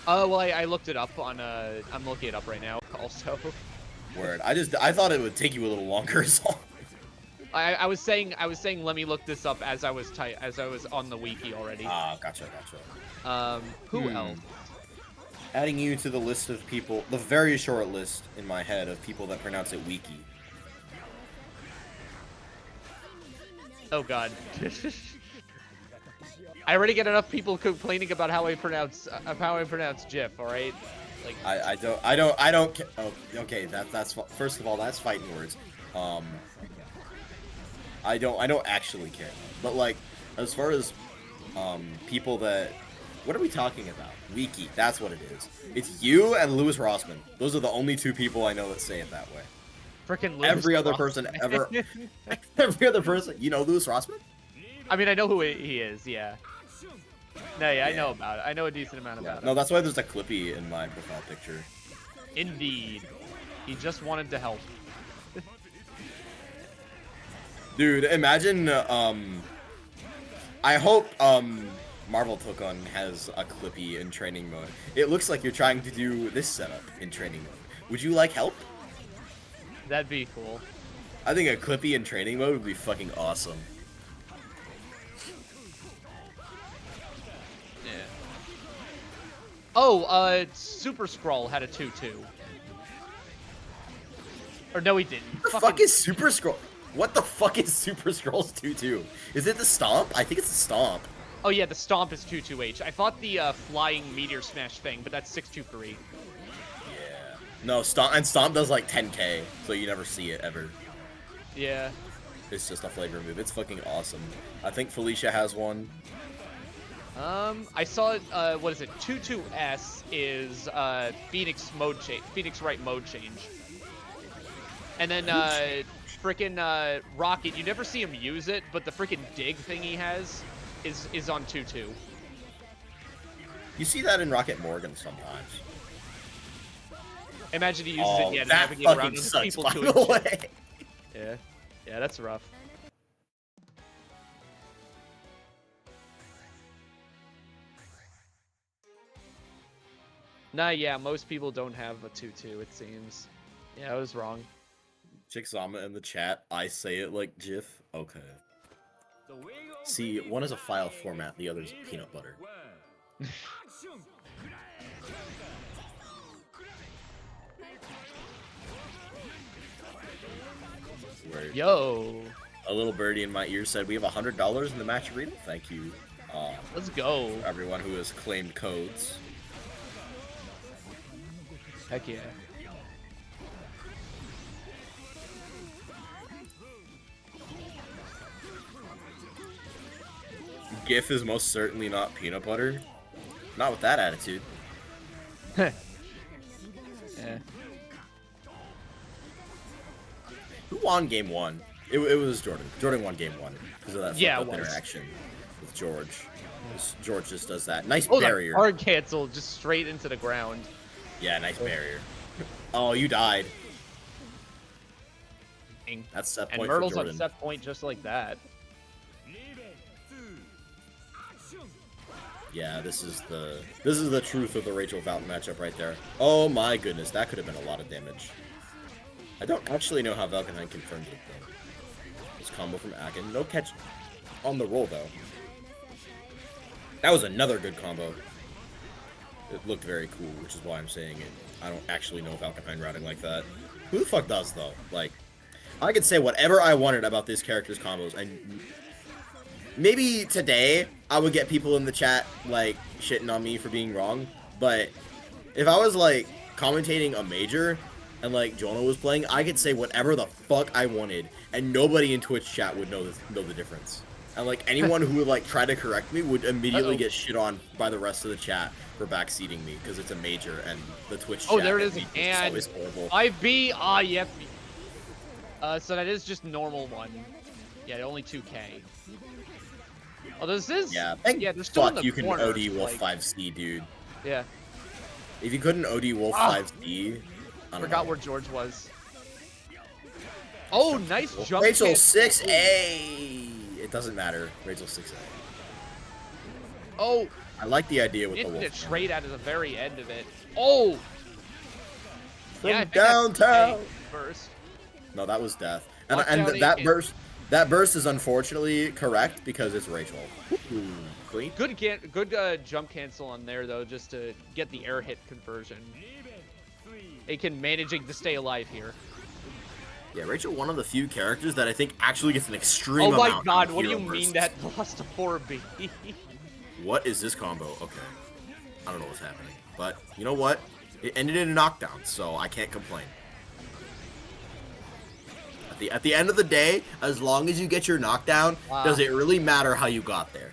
B: Well, I looked it up on I'm looking it up right now also.
A: Word. I thought it would take you a little longer. So.
B: I was saying let me look this up as I was on the wiki already.
A: Gotcha.
B: Who else?
A: Adding you to the list of people, the very short list in my head of people that pronounce it wiki.
B: Oh god. I already get enough people complaining about how I pronounce GIF, all right? Like
A: I don't oh, okay, that's first of all, that's fighting words. I don't actually care. But like as far as people that what are we talking about? Wiki, that's what it is. It's you and Louis Rossman. Those are the only two people I know that say it that way.
B: Frickin' Louis
A: every other
B: Rossman.
A: person ever every other person, you know Louis Rossman?
B: I mean, I know who he is, yeah. No, yeah, I know about it. I know a decent amount about it.
A: No, that's why there's a Clippy in my profile picture.
B: Indeed. He just wanted to help.
A: Dude, imagine, I hope, Marvel Tokon has a Clippy in training mode. It looks like you're trying to do this setup in training mode. Would you like help?
B: That'd be cool.
A: I think a Clippy in training mode would be fucking awesome.
B: Yeah. Oh, Super Skrull had a 2-2. Or no, he didn't.
A: What the fuck is Super Skrull? What the fuck is Super Skrull's 2-2? Is it the Stomp? I think it's the Stomp.
B: Oh yeah, the Stomp is 2-2H. I thought the Flying Meteor Smash thing, but that's 6-2-3.
A: Yeah. No, Stomp does like 10k, so you never see it ever.
B: Yeah.
A: It's just a flavor move. It's fucking awesome. I think Felicia has one.
B: I saw it, what is it? 2-2S is Phoenix right mode change. And then frickin' Rocket, you never see him use it, but the frickin' dig thing he has is on 2-2.
A: You see that in Rocket Morgan sometimes.
B: Imagine he uses it, yeah, to
A: that
B: navigate
A: fucking
B: around with
A: sucks,
B: people
A: by
B: to
A: the way.
B: Yeah. Yeah, that's rough. Nah, yeah, most people don't have a 2-2, it seems. Yeah, I was wrong.
A: Chickzama in the chat, I say it like GIF. Okay. See, one is a file format, the other is peanut butter. Word.
B: Yo!
A: A little birdie in my ear said, we have $100 in the match arena. Thank you.
B: Let's go.
A: For everyone who has claimed codes.
B: Heck yeah.
A: GIF is most certainly not peanut butter. Not with that attitude.
B: Yeah.
A: Who won game one? It was Jordan. Jordan won game one because of that interaction with George. George just does that. Nice barrier.
B: Hard cancel just straight into the ground.
A: Yeah, nice barrier. Oh, you died. That's set point
B: and Myrtle's
A: for Jordan.
B: on set point just like that.
A: Yeah, this is the truth of the Rachel Valk matchup right there. Oh my goodness, that could have been a lot of damage. I don't actually know how Valkenheim confirmed it though. This combo from Akin. No catch on the roll though. That was another good combo. It looked very cool, which is why I'm saying it. I don't actually know if Alpine routing like that. Who the fuck does, though? Like, I could say whatever I wanted about this character's combos, and maybe today I would get people in the chat, like, shitting on me for being wrong, but if I was, like, commentating a major, and, like, Jonah was playing, I could say whatever the fuck I wanted, and nobody in Twitch chat would know the difference. And, like, anyone who would, like, try to correct me would immediately get shit on by the rest of the chat for backseating me, because it's a major, and the Twitch chat
B: there it is, and
A: always horrible.
B: 5B, yep. So that is just normal one. Yeah, only 2K. Oh, this is...
A: Yeah,
B: they're still in the
A: you can
B: corner,
A: OD Wolf
B: like...
A: 5C, dude.
B: Yeah.
A: If you couldn't OD Wolf 5C, I don't
B: forgot
A: know.
B: where George was. Oh, nice jump.
A: Rachel 6A! It doesn't matter. Rachel 6A.
B: Oh!
A: I like the idea with the wolf.
B: Infinite trade out of the very end of it. Oh!
A: From downtown!
B: First.
A: No, that was death.
B: Watch
A: And
B: out,
A: that
B: Akin.
A: burst is unfortunately correct because it's Rachel. Ooh, clean.
B: Good jump cancel on there though, just to get the air hit conversion. Akin managing to stay alive here.
A: Yeah, Rachel, one of the few characters that I think actually gets an extreme
B: Oh
A: amount
B: my god,
A: of
B: what do you
A: hero
B: mean
A: bursts.
B: that lost to 4B?
A: What is this combo? Okay. I don't know what's happening. But, you know what? It ended in a knockdown, so I can't complain. At the end of the day, as long as you get your knockdown, does it really matter how you got there?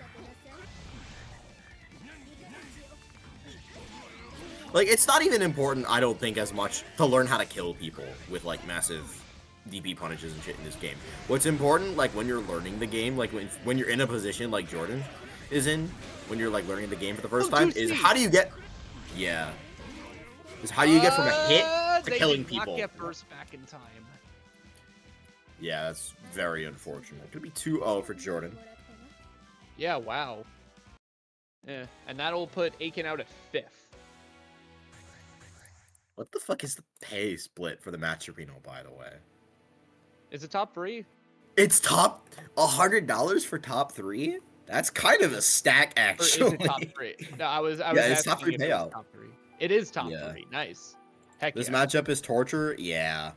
A: Like, it's not even important, I don't think, as much to learn how to kill people with, like, massive DP punishes and shit in this game. What's important, like, when you're learning the game, like, when you're in a position like Jordan is in, when you're, like, learning the game for the first time, is how do you get... Yeah. Is how do you get from a hit to killing people?
B: They did not get first back in time.
A: Yeah, that's very unfortunate. Could be 2-0 for Jordan.
B: Yeah, wow. Yeah, and that'll put Akin out at 5th.
A: What the fuck is the pay split for the match arena, by the way?
B: Is it top 3?
A: It's top $100 for top 3? That's kind of a stack, actually.
B: Or is it top 3? No, I was
A: it's top
B: asking
A: 3
B: if it was
A: payout.
B: top 3. It is top
A: Yeah.
B: 3. Nice. Heck
A: This
B: yeah.
A: matchup is torture? Yeah.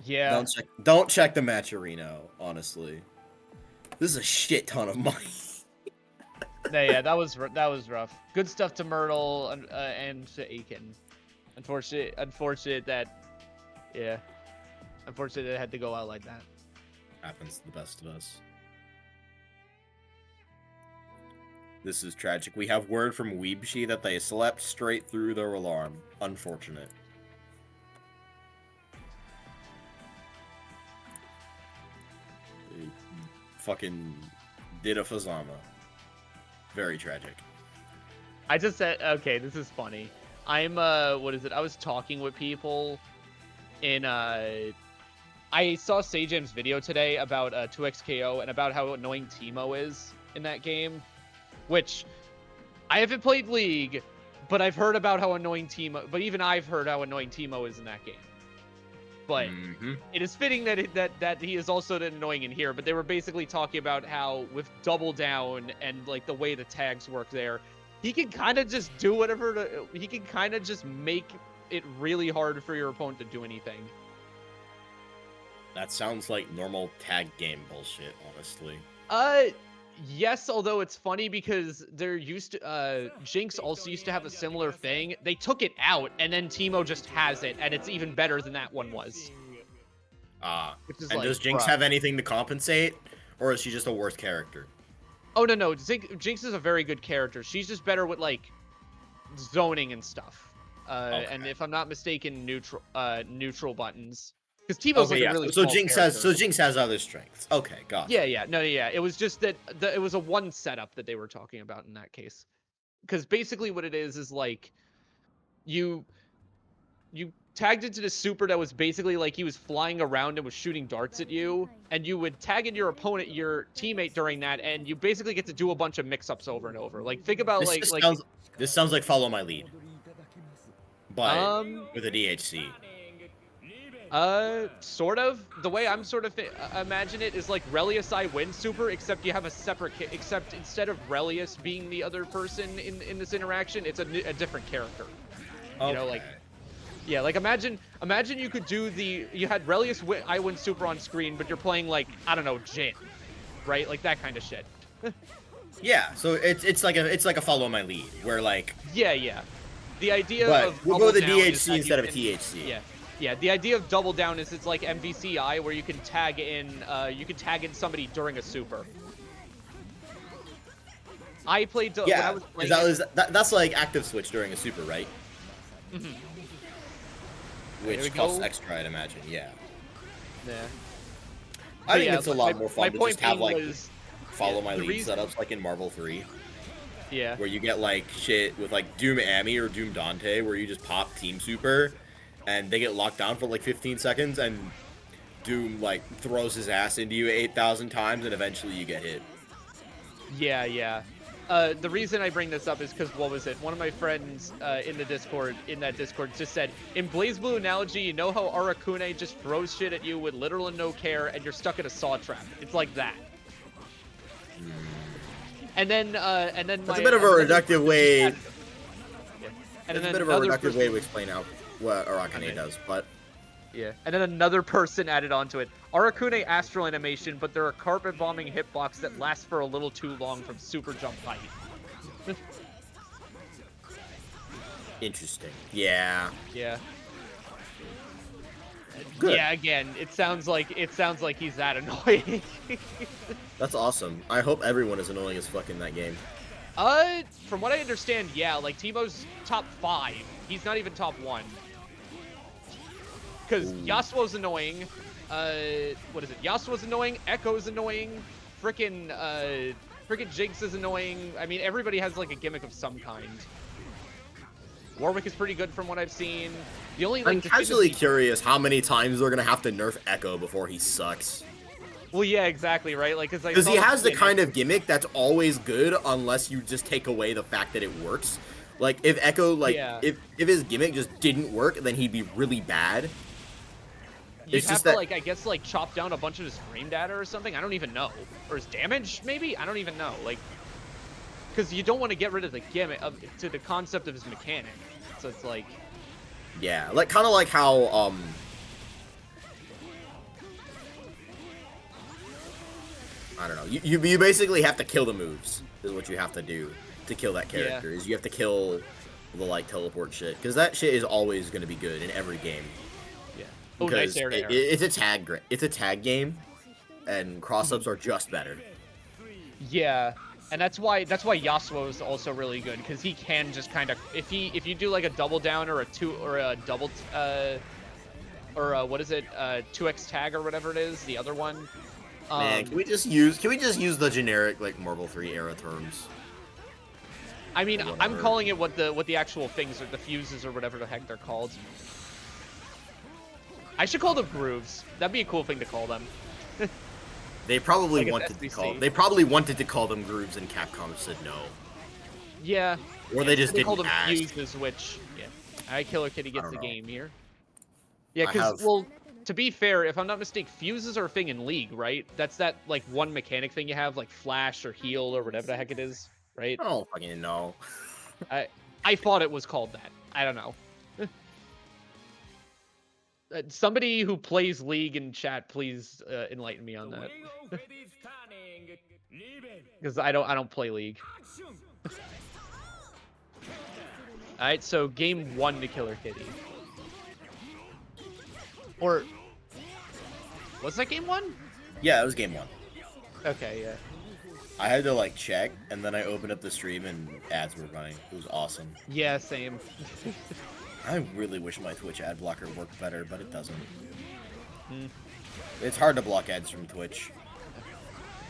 B: Yeah.
A: Don't check the match arena, honestly. This is a shit ton of money.
B: Yeah, that was rough. Good stuff to Myrtle and to Akin. Unfortunate that it had to go out like that.
A: Happens to the best of us. This is tragic. We have word from Weebshi that they slept straight through their alarm. Unfortunate. They fucking did a Fazama. Very tragic.
B: I just said, okay, this is funny. I'm, what is it? I was talking with people in, I saw Sajam's video today about 2XKO and about how annoying Teemo is in that game, which I haven't played League, but I've heard about how annoying Teemo, but even I've heard how annoying Teemo is in that game. But it is fitting that he is also annoying in here, but they were basically talking about how with Double Down and like the way the tags work there, he can kind of just do whatever, he can kind of just make it really hard for your opponent to do anything.
A: That sounds like normal tag game bullshit, honestly.
B: Yes, although it's funny because they're used to, Jinx also used to have a similar thing. They took it out, and then Teemo just has it, and it's even better than that one was. Which is
A: And
B: like,
A: does Jinx have anything to compensate, or is she just a worse character?
B: Oh, no. Jinx is a very good character. She's just better with, like, zoning and stuff.
A: Okay.
B: And if I'm not mistaken, neutral buttons. Because Teemo's like a really
A: so
B: small character.
A: Jinx has other strengths. Okay, gotcha.
B: Yeah. It was just that it was a one setup that they were talking about in that case. Because basically what it is like you tagged into the super that was basically like he was flying around and was shooting darts at you, and you would tag in your opponent, your teammate during that, and you basically get to do a bunch of mix-ups over and over. Like think about
A: this sounds like Follow My Lead, but with a DHC.
B: Sort of. The way I'm sort of imagine it is like Relius I win super, except you have a separate except instead of Relius being the other person in this interaction, it's a different character.
A: Okay.
B: You know, like yeah, like imagine you could do you had Relius I win super on screen, but you're playing like I don't know Jin, right? Like that kind of shit.
A: Yeah, so it's like a follow my lead where like
B: Yeah. The idea
A: but
B: of
A: we'll go with the
B: Double Down is
A: DHC
B: that
A: instead
B: you
A: of
B: can-
A: THC.
B: Yeah. The idea of Double Down is it's like MVCI where you can tag in somebody during a super. I played when I
A: Yeah,
B: was playing
A: that's like active switch during a super, right?
B: Mhm.
A: Which
B: we
A: costs
B: go.
A: extra, I'd imagine. Yeah.
B: Yeah.
A: I think
B: yeah,
A: it's a
B: but
A: lot more fun to
B: point
A: just have
B: being
A: like
B: was,
A: follow
B: yeah,
A: my
B: the
A: lead
B: reason-
A: setups like in Marvel 3.
B: Yeah.
A: Where you get like shit with like Doom Ami or Doom Dante where you just pop Team Super and they get locked down for like 15 seconds and Doom like throws his ass into you 8,000 times and eventually you get hit.
B: Yeah. The reason I bring this up is because what was it? One of my friends in that Discord just said, in BlazBlue analogy, you know how Arakune just throws shit at you with little and no care, and you're stuck in a saw trap. It's like that. And then
A: That's a bit of a reductive way.
B: Yeah.
A: It's a bit of a reductive way to explain out what Arakune does, but
B: yeah. And then another person added onto it. Arakune astral animation, but there are carpet bombing hitbox that last for a little too long from super jump height.
A: interesting. Yeah.
B: Yeah.
A: Good.
B: Yeah, again, it sounds like he's that annoying.
A: That's awesome. I hope everyone is annoying as fuck in that game.
B: From what I understand, yeah, like Teemo's top 5. He's not even top 1. Because Yasuo's annoying. What is it? Yasuo's annoying. Echo's annoying. Frickin' Jinx is annoying. I mean, everybody has like a gimmick of some kind. Warwick is pretty good from what I've seen. The only like
A: I'm casually curious how many times they're gonna have to nerf Echo before he sucks.
B: Well, yeah, exactly, right? Like,
A: because he has the kind of gimmick that's always good unless you just take away the fact that it works. Like if Echo, like if his gimmick just didn't work, then he'd be really bad.
B: You'd have to like I guess like chop down a bunch of his frame data or something. I don't even know, or his damage maybe. I don't even know. Like, because you don't want to get rid of the gimmick to the concept of his mechanic. So it's like,
A: yeah, like kind of like how I don't know. You basically have to kill the moves. Is what you have to do to kill that character. Is you have to kill the like teleport shit because that shit is always going to be good in every game.
B: Yeah. Oh, nice air to air.
A: It's a tag game, and cross-ups are just better.
B: Yeah, and that's why Yasuo is also really good because he can just kind of if you do like a double down or a double what is it 2x tag or whatever it is, the other one.
A: Man, can we just use the generic like Marvel 3 era terms?
B: I mean, I'm calling it what the actual things are, the fuses or whatever the heck they're called. I should call them grooves. That'd be a cool thing to call them.
A: They probably
B: like
A: wanted to call them grooves, and Capcom said no.
B: Yeah.
A: Or they just didn't
B: call them
A: ask.
B: fuses, which KillerKitty gets the game here. Yeah,
A: because
B: well, to be fair, if I'm not mistaken, fuses are a thing in League, right? That's that like one mechanic thing you have, like flash or heal or whatever the heck it is, right?
A: I don't fucking know.
B: I thought it was called that. I don't know. Somebody who plays League in chat, please enlighten me on that. Because I don't play League. All right, so game 1 to KillerKitty. Or was that game 1?
A: Yeah, it was game 1.
B: Okay, yeah.
A: I had to like check, and then I opened up the stream, and ads were running. It was awesome.
B: Yeah, same.
A: I really wish my Twitch ad blocker worked better, but it doesn't.
B: Mm.
A: It's hard to block ads from Twitch.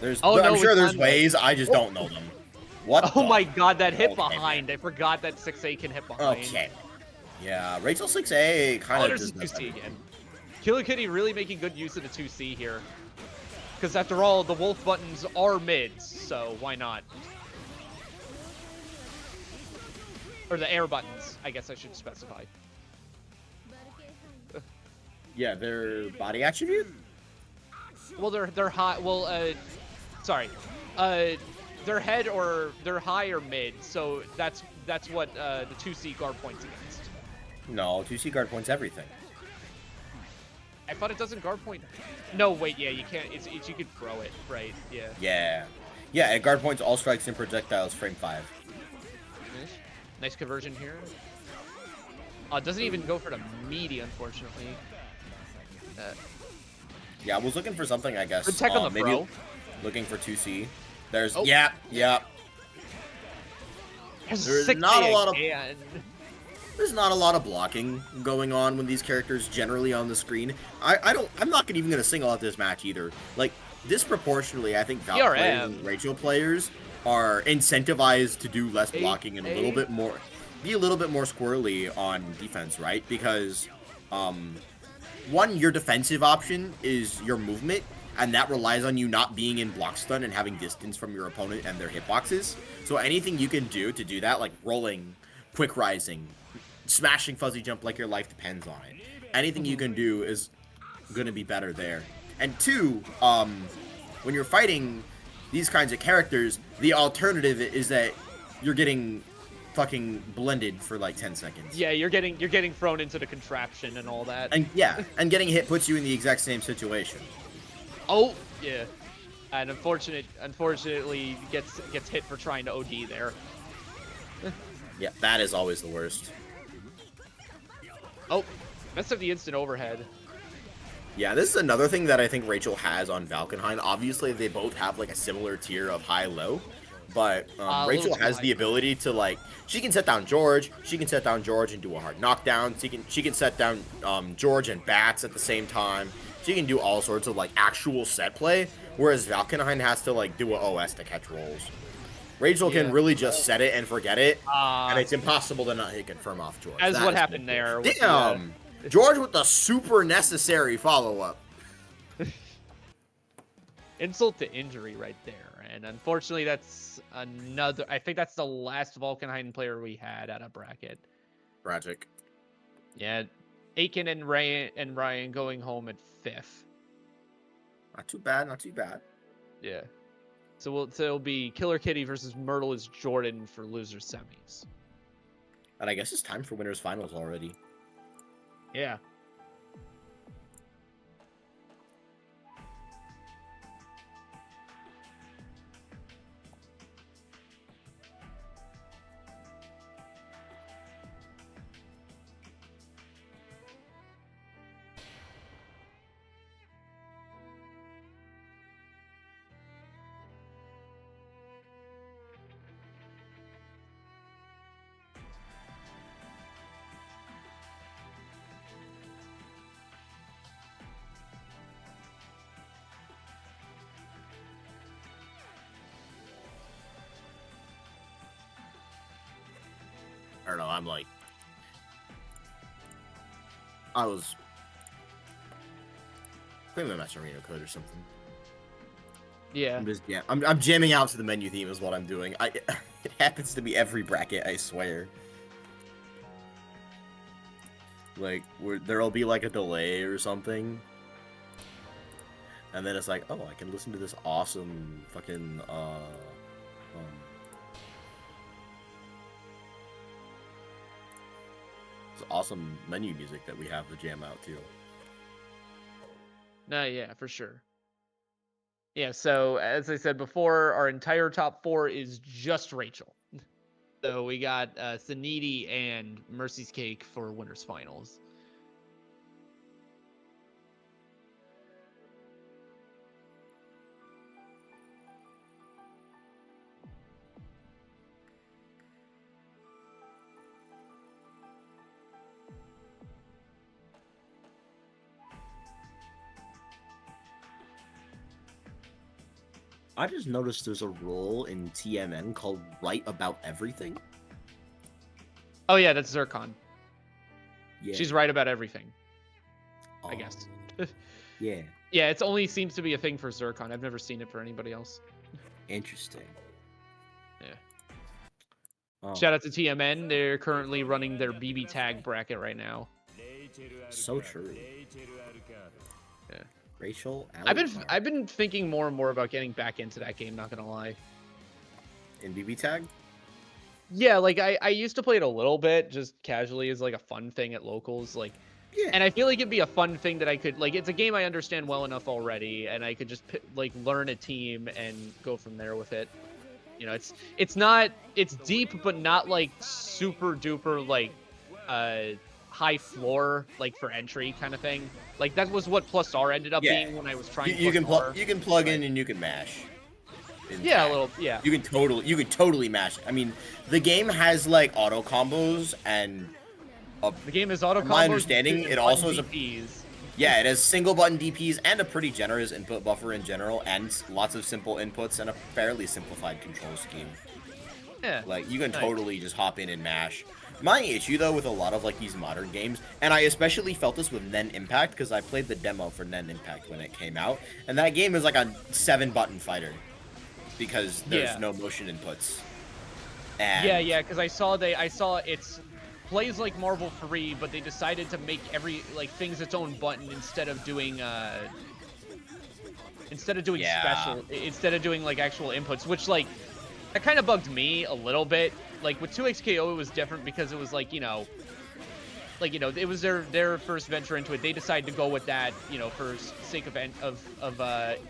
B: I'm
A: sure there's ways, I just don't know them. What?
B: Oh my god, that hit behind. I forgot that 6A can hit behind.
A: Okay. Yeah, Rachel 6A kind of just
B: 2C again. KillerKitty really making good use of the 2C here. Because after all, the wolf buttons are mids, so why not? Or the air buttons, I guess I should specify.
A: Yeah, their body attribute?
B: Well, they're high. Well, sorry, uh, their head or they're high or mid. So that's what the 2C guard points against.
A: No, 2C guard points everything.
B: I thought it doesn't guard point. No, wait, yeah, you can't. It's you could throw it, right? Yeah.
A: Yeah. Yeah, it guard points all strikes and projectiles frame 5.
B: Nice conversion here. Doesn't even go for the meaty, unfortunately.
A: Yeah, I was looking for something, I guess.
B: Good tech on the
A: maybe
B: throw.
A: looking for 2C. There's,
B: Oh.
A: yeah. There's not a lot of... There's not a lot of blocking going on when these characters generally on the screen. I'm not even gonna single out this match either. Like, disproportionately, I think Valk players and Rachel players are incentivized to do less blocking and be a little bit more squirrely on defense, right? Because, one, your defensive option is your movement, and that relies on you not being in block stun and having distance from your opponent and their hitboxes. So anything you can do to do that, like rolling, quick rising, smashing fuzzy jump like your life depends on it. Anything you can do is going to be better there. And two, when you're fighting these kinds of characters, the alternative is that you're getting fucking blended for like 10 seconds.
B: Yeah, you're getting thrown into the contraption and all that.
A: And yeah, and getting hit puts you in the exact same situation.
B: Oh, yeah. And unfortunately gets hit for trying to OD there.
A: Yeah, that is always the worst.
B: Oh, messed up the instant overhead.
A: Yeah, this is another thing that I think Rachel has on Valkenhayn. Obviously, they both have like a similar tier of high-low, but Rachel has the ability to like, she can set down George, and do a hard knockdown. She can set down George and bats at the same time. She can do all sorts of like actual set play, whereas Valkenhayn has to like do a OS to catch rolls. Rachel can really just set it and forget it, and it's impossible to not hit confirm off George.
B: As what happened there.
A: Damn! George with the super necessary follow-up.
B: Insult to injury right there. And unfortunately, that's another... I think that's the last Valkenhayn player we had at a bracket.
A: Tragic.
B: Yeah. Akin and Raiyan going home at 5th.
A: Not too bad, not too bad.
B: Yeah. So it'll be KillerKitty versus MurtleisJordan for loser semis.
A: And I guess it's time for winners finals already.
B: Yeah.
A: I don't know, I'm like... I was... playing the Match Arena code or something.
B: Yeah.
A: I'm jamming out to the menu theme is what I'm doing. It happens to be every bracket, I swear. Like, there'll be like a delay or something. And then it's like, oh, I can listen to this awesome fucking, this awesome menu music that we have to jam out to.
B: No, yeah, for sure. Yeah, so as I said before, our entire top 4 is just Rachel. So we got Soniti and Mercy's Cake for winners finals.
A: I just noticed there's a role in TMN called Right About Everything.
B: Oh yeah, that's Zircon.
A: Yeah.
B: She's right about everything. I guess.
A: Yeah.
B: Yeah, it only seems to be a thing for Zircon. I've never seen it for anybody else.
A: Interesting.
B: Yeah. Shout out to TMN. They're currently running their BB tag bracket right now.
A: So true.
B: Yeah.
A: Rachel.
B: I've been thinking more and more about getting back into that game. Not gonna lie.
A: In BB Tag.
B: Yeah, like I used to play it a little bit, just casually as like a fun thing at locals, like.
A: Yeah.
B: And I feel like it'd be a fun thing that I could like. It's a game I understand well enough already, and I could just like learn a team and go from there with it. You know, it's deep, but not like super duper like high floor like for entry kind of thing. Like that was what Plus R ended up being when I was trying.
A: You can plug in and you can mash.
B: Yeah,
A: tag.
B: a little. Yeah.
A: You can totally mash. I mean, the game has like auto combos and.
B: The game is auto combos.
A: My understanding, it also has
B: DPs.
A: Yeah, it has single button DPs and a pretty generous input buffer in general, and lots of simple inputs and a fairly simplified control scheme.
B: Yeah.
A: Like you can totally just hop in and mash. My issue though with a lot of like these modern games, and I especially felt this with Nen Impact because I played the demo for Nen Impact when it came out, and that game is like a 7-button fighter because there's no motion inputs. And
B: yeah, because I saw it's plays like Marvel 3, but they decided to make every like things its own button instead of doing special instead of doing like actual inputs, which like that kind of bugged me a little bit. Like with 2XKO it was different because it was like, you know, it was their first venture into it. They decided to go with that, you know, for sake of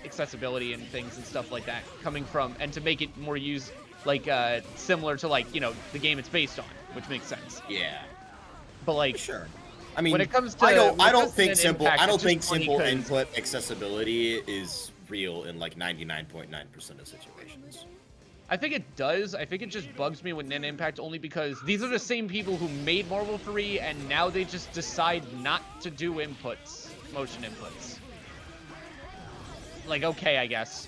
B: accessibility and things and stuff like that coming from, and to make it more similar to like, you know, the game it's based on, which makes sense.
A: Yeah.
B: But like,
A: sure. I mean,
B: when it comes to
A: I don't think simple
B: simple
A: input accessibility is real in like 99.9% of situations.
B: I think it does. I think it just bugs me with Nen Impact only because these are the same people who made Marvel 3 and now they just decide not to do inputs, motion inputs. Like, okay, I guess.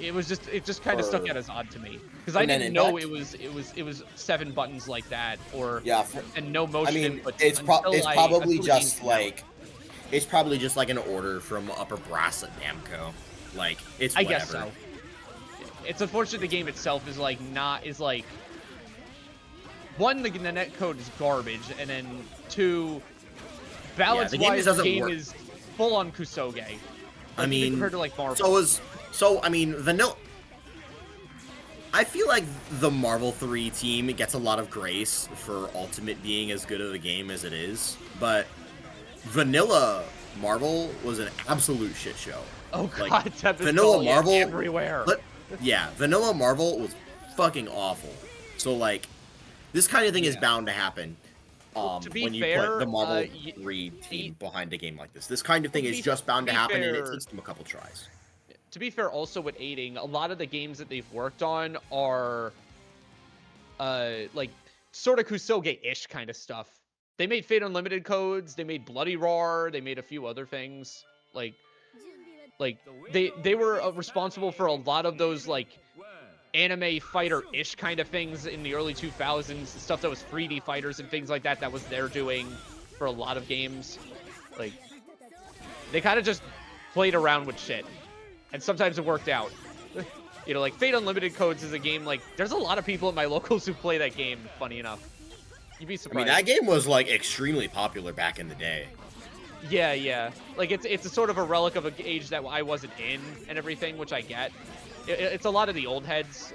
B: It just kind of stuck out as odd to me because I didn't know it was 7 buttons like that and no motion inputs.
A: It's probably just like an order from upper brass at Namco. Like it's whatever.
B: I guess so. It's unfortunate the game itself is like one, the net code is garbage, and then 2, balance-wise, the game is full on Kusoge. Like,
A: I mean,
B: compared to like Marvel.
A: Vanilla. I feel like the Marvel 3 team gets a lot of grace for Ultimate being as good of a game as it is, but Vanilla Marvel was an absolute shit show.
B: Oh god,
A: like, Vanilla Marvel
B: everywhere.
A: Vanilla Marvel was fucking awful. So like, this kind of thing is bound to happen. When you put the Marvel 3 team behind a game like this, this kind of thing is just bound to happen, and it takes them a couple tries.
B: To be fair, also with aiding, a lot of the games that they've worked on are, like, sort of Kusoge-ish kind of stuff. They made Fate Unlimited codes, they made Bloody Roar, they made a few other things. Like they were responsible for a lot of those, like, anime fighter-ish kind of things in the early 2000s, stuff that was 3D fighters and things like that was their doing for a lot of games. Like, they kind of just played around with shit. And sometimes it worked out. You know, like, Fate Unlimited Codes is a game, like, there's a lot of people at my locals who play that game, funny enough. You'd be surprised.
A: I mean, that game was, like, extremely popular back in the day.
B: Yeah. Like, it's a sort of a relic of an age that I wasn't in and everything, which I get. It's a lot of the old heads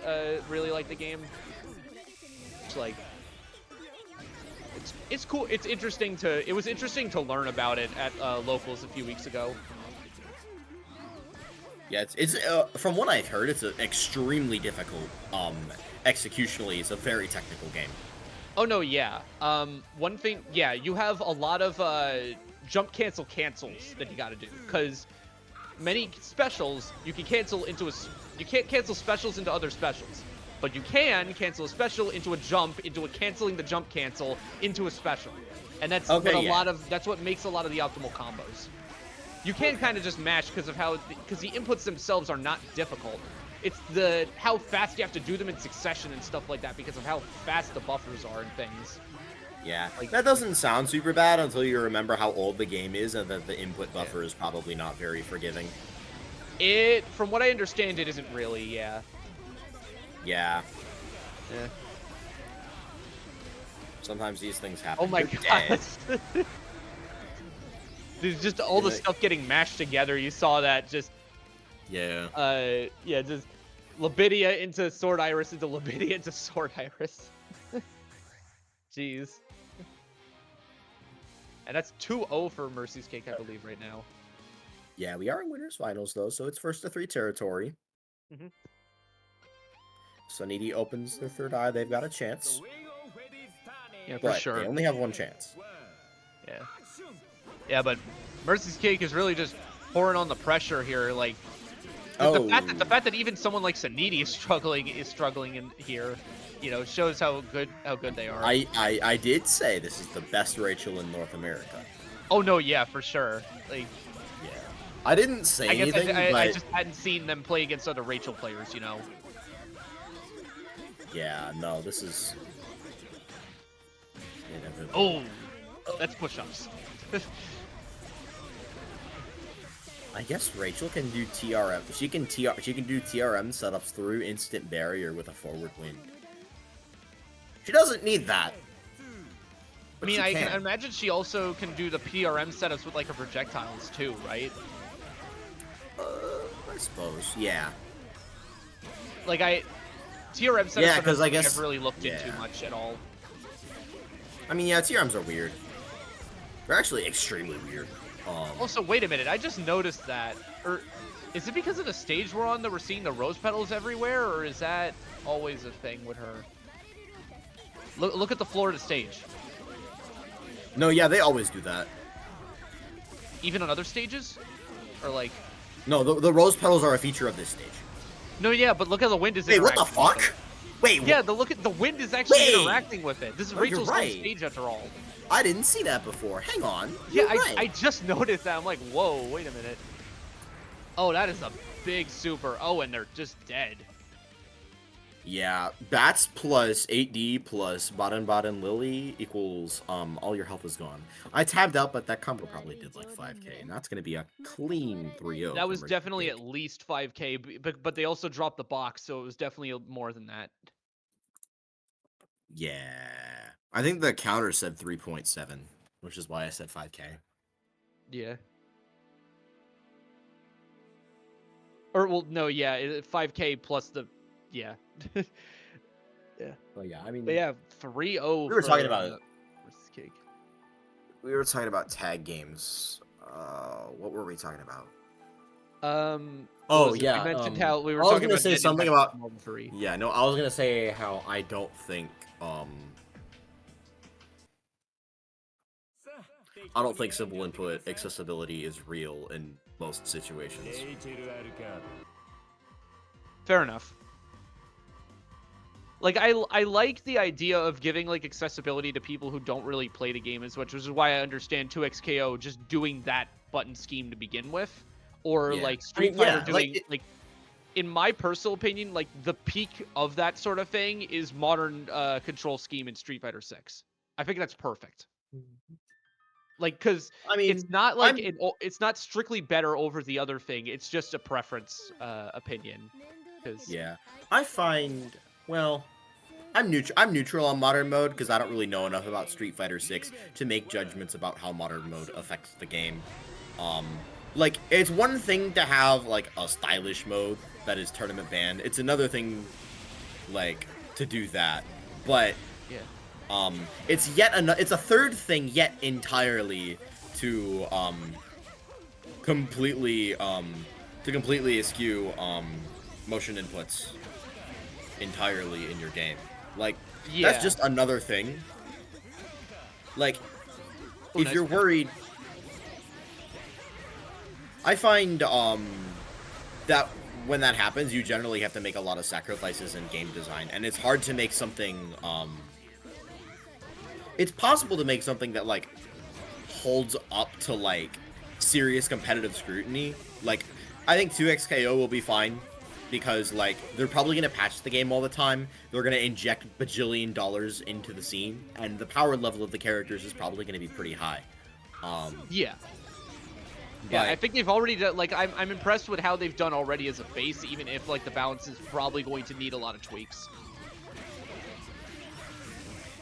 B: really like the game. It's like... It's cool. It was interesting to learn about it at locals a few weeks ago.
A: Yeah, it's from what I've heard, it's an extremely difficult. Executionally, it's a very technical game.
B: Oh no, yeah. One thing, yeah, you have a lot of jump cancels that you got to do because many specials you can cancel into you can't cancel specials into other specials, but you can cancel a special into a jump into a canceling the jump cancel into a special, and that's that's what makes a lot of the optimal combos. You can kind of just mash because the inputs themselves are not difficult. It's how fast you have to do them in succession and stuff like that because of how fast the buffers are and things.
A: Yeah, like that doesn't sound super bad until you remember how old the game is and that the input buffer is probably not very forgiving.
B: From what I understand, it isn't really, yeah.
A: Yeah. Sometimes these things happen.
B: Oh my
A: You're
B: god.
A: dead.
B: There's just all the stuff getting mashed together. You saw that just
A: Yeah.
B: yeah, just Labidia into Sword Iris into Labidia into Sword Iris. Jeez. And that's 2-0 for Mercy's Cake, I believe, right now.
A: Yeah, we are in winners finals though, so it's first to 3 territory.
B: Mm-hmm.
A: Soniti opens their third eye. They've got a chance.
B: Yeah, for
A: But
B: sure.
A: they only have one chance.
B: Yeah. Yeah, but Mercy's Cake is really just pouring on the pressure here. Like, the fact that even someone like Soniti is struggling in here, you know, shows how good they are.
A: I did say this is the best Rachel in North America.
B: Oh no, yeah, for sure. Like,
A: yeah, I didn't say anything. But
B: I just hadn't seen them play against other Rachel players, you know.
A: Yeah, no, this is.
B: Oh, that's push-ups.
A: I guess Rachel can do TRM. She can do TRM setups through instant barrier with a forward wind. She doesn't need that.
B: I mean, I can imagine she also can do the PRM setups with like her projectiles too, right?
A: I suppose, yeah.
B: Like TRM setups.
A: Yeah, because I guess
B: I've really looked into much at all.
A: I mean, yeah, TRMs are weird. They're actually extremely weird.
B: Also, wait a minute. I just noticed that. Or is it because of the stage we're on that we're seeing the rose petals everywhere, or is that always a thing with her? Look at the floor of the stage.
A: No, yeah, they always do that.
B: Even on other stages, or like.
A: No, the rose petals are a feature of this stage.
B: No, yeah, but look how the wind is.
A: Wait, what the fuck? Wait.
B: Yeah, the wind is actually interacting with it. This is Rachel's home stage after all.
A: I didn't see that before. Hang on.
B: Yeah, I just noticed that. I'm like, whoa, wait a minute. Oh, that is a big super. Oh, and they're just dead.
A: Yeah, Bats plus 8D plus Baden Lily equals all your health is gone. I tabbed out, but that combo probably did like 5k, and that's gonna be a clean 3-0.
B: That was definitely at least 5k, but they also dropped the box, so it was definitely more than that.
A: Yeah, I think the counter said 3.7, which is why I said 5k.
B: Yeah. Or well, no, yeah, 5k plus the, yeah. Yeah.
A: Well, yeah, I mean,
B: but yeah, 3-0.
A: We were talking about it.
B: Cake.
A: We were talking about tag games. What were we talking about?
B: Oh yeah, you mentioned how we were.
A: I was gonna say something about. Yeah, no, I was gonna say how I don't think simple input accessibility is real in most situations.
B: Fair enough. Like, I like the idea of giving, like, accessibility to people who don't really play the game as much, which is why I understand 2XKO just doing that button scheme to begin with. Or, like, Street Fighter doing, like, in my personal opinion, like, the peak of that sort of thing is modern control scheme in Street Fighter 6. I think that's perfect. Like, because
A: I mean,
B: it's not, like, it's not strictly better over the other thing. It's just a preference opinion.
A: Yeah, I find... Well, I'm neutral on modern mode because I don't really know enough about Street Fighter 6 to make judgments about how modern mode affects the game. Like, it's one thing to have, like, a stylish mode that is tournament banned. It's another thing, like, to do that. But, it's a third thing yet entirely to, completely eschew, motion inputs entirely in your game. Like, that's just another thing. Like, if you're worried... I find, that when that happens, you generally have to make a lot of sacrifices in game design, and it's hard to make something, it's possible to make something that, like, holds up to, like, serious competitive scrutiny. Like, I think 2XKO will be fine, because, like, they're probably going to patch the game all the time, they're going to inject bajillion dollars into the scene, and the power level of the characters is probably going to be pretty high.
B: Yeah, I think they've already done, like, I'm impressed with how they've done already as a base, even if, like, the balance is probably going to need a lot of tweaks.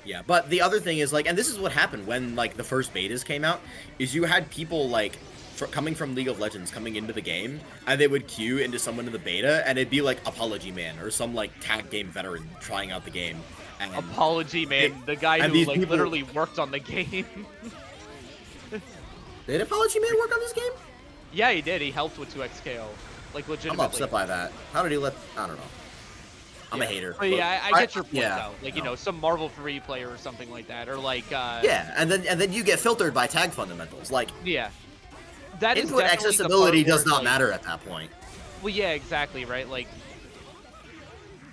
A: Yeah, but the other thing is, like, and this is what happened when, like, the first betas came out, is you had people, like, coming from League of Legends coming into the game, and they would queue into someone in the beta, and it'd be, like, Apology Man, or some, like, tag game veteran trying out the game. And
B: Apology Man, the guy who, like, people... literally worked on the game.
A: Did Apology Man work on this game?
B: Yeah, he did. He helped with 2xKO. Like, legitimately.
A: I'm upset by that. How did he let... I don't know. I'm a hater.
B: But yeah, I get your point, though. Like, you know, some Marvel 3 player or something like that, or like...
A: yeah, and then you get filtered by tag fundamentals. Like,
B: yeah. That
A: input accessibility does not matter at that point.
B: Well, yeah, exactly, right? Like,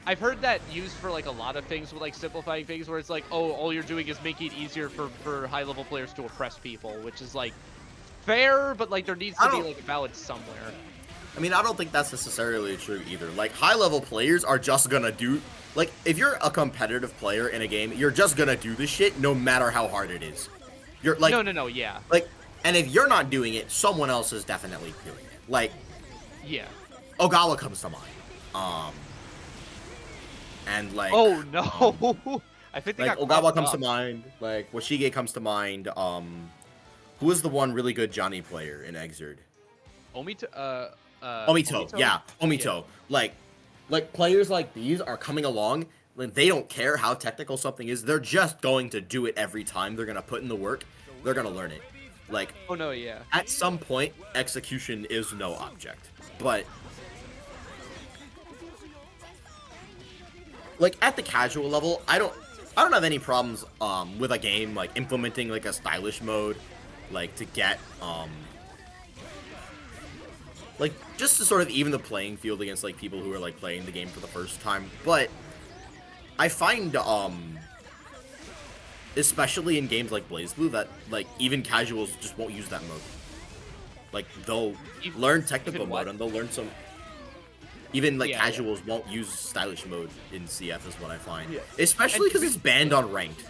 B: I've heard that used for, like, a lot of things with, like, simplifying things, where it's like, oh, all you're doing is making it easier for high-level players to oppress people, which is, like, fair, but, like, there needs to be, like, a balance somewhere.
A: I mean, I don't think that's necessarily true either. Like, high-level players are just gonna do... Like, if you're a competitive player in a game, you're just gonna do this shit no matter how hard it is. You're, like...
B: No, yeah.
A: Like, and if you're not doing it, someone else is definitely doing it. Like...
B: Yeah.
A: Ogawa comes to mind. And, like...
B: Oh, no! I think they
A: like, Ogawa comes to mind. Like, Washige comes to mind. Who is the one really good Johnny player in Exerd?
B: Omito,
A: yeah, Omito. Yeah. Like players like these are coming along, like, they don't care how technical something is, they're just going to do it every time, they're gonna put in the work, they're gonna learn it. Like,
B: oh no, yeah. At
A: some point, execution is no object. But, like, at the casual level, I don't have any problems, with a game, like, implementing, like, a stylish mode, like, to get, like, just to sort of even the playing field against, like, people who are, like, playing the game for the first time. But I find, especially in games like BlazBlue, that, like, even casuals just won't use that mode. Like, they'll learn technical mode, and they'll learn some... Even, like, casuals won't use stylish mode in CF, is what I find. Yeah. Especially because it's banned on ranked.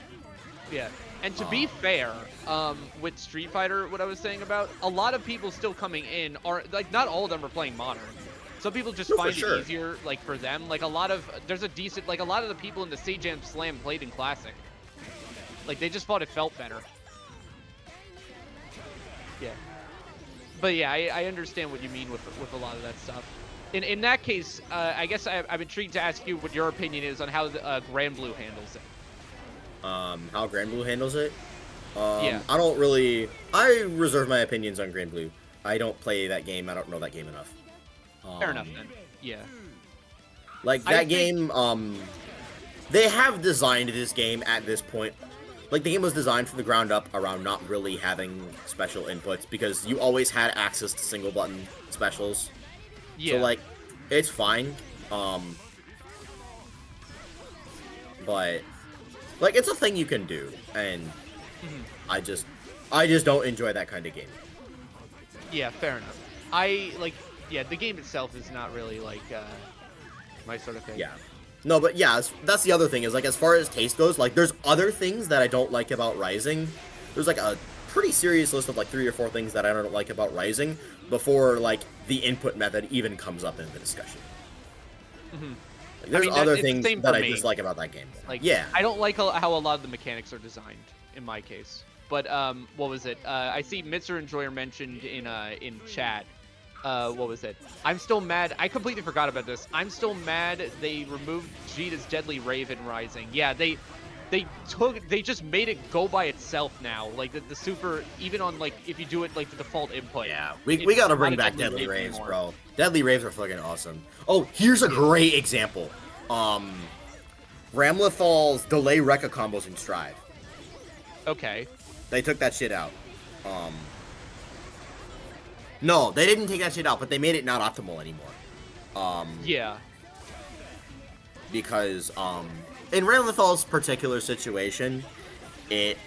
B: Yeah. And to be fair, with Street Fighter, what I was saying about, a lot of people still coming in are, like, not all of them are playing Modern. Some people just find it easier, like, for them. Like, a lot of the people in the Sejam Slam played in Classic. Like, they just thought it felt better. Yeah. But yeah, I understand what you mean with a lot of that stuff. In that case, I guess I'm intrigued to ask you what your opinion is on how BanBlue handles it.
A: How BanBlue handles it?
B: Yeah.
A: I reserve my opinions on BanBlue. I don't play that game, I don't know that game enough.
B: Fair enough, then. Yeah.
A: Like, that game, they have designed this game at this point. Like, the game was designed from the ground up around not really having special inputs, because you always had access to single button specials. Yeah. So, like, it's fine. But, like, it's a thing you can do, and I just don't enjoy that kind of game.
B: Yeah, fair enough. The game itself is not really, like, my sort of thing.
A: Yeah. No, but yeah, that's the other thing, is, like, as far as taste goes, like, there's other things that I don't like about Rising. There's, like, a pretty serious list of, like, 3 or 4 things that I don't like about Rising before, like, the input method even comes up in the discussion. Like, there's other things that I dislike about that game.
B: Like, yeah. I don't like how a lot of the mechanics are designed, in my case. But, what was it? I see Mr. Enjoyer mentioned in chat. What was it? I'm still mad. I completely forgot about this. I'm still mad they removed Vegeta's Deadly Rave in Rising. Yeah, they just made it go by itself now. Like, the super, even on, like, if you do it, like, the default input.
A: Yeah, we gotta bring back Deadly Raves, bro. Deadly Raves are fucking awesome. Oh, here's a great example. Ramlethal's delay Rekka combos in Strive.
B: Okay.
A: They took that shit out. No, they didn't take that shit out, but they made it not optimal anymore.
B: Yeah.
A: Because, in Ramlethal's particular situation, it,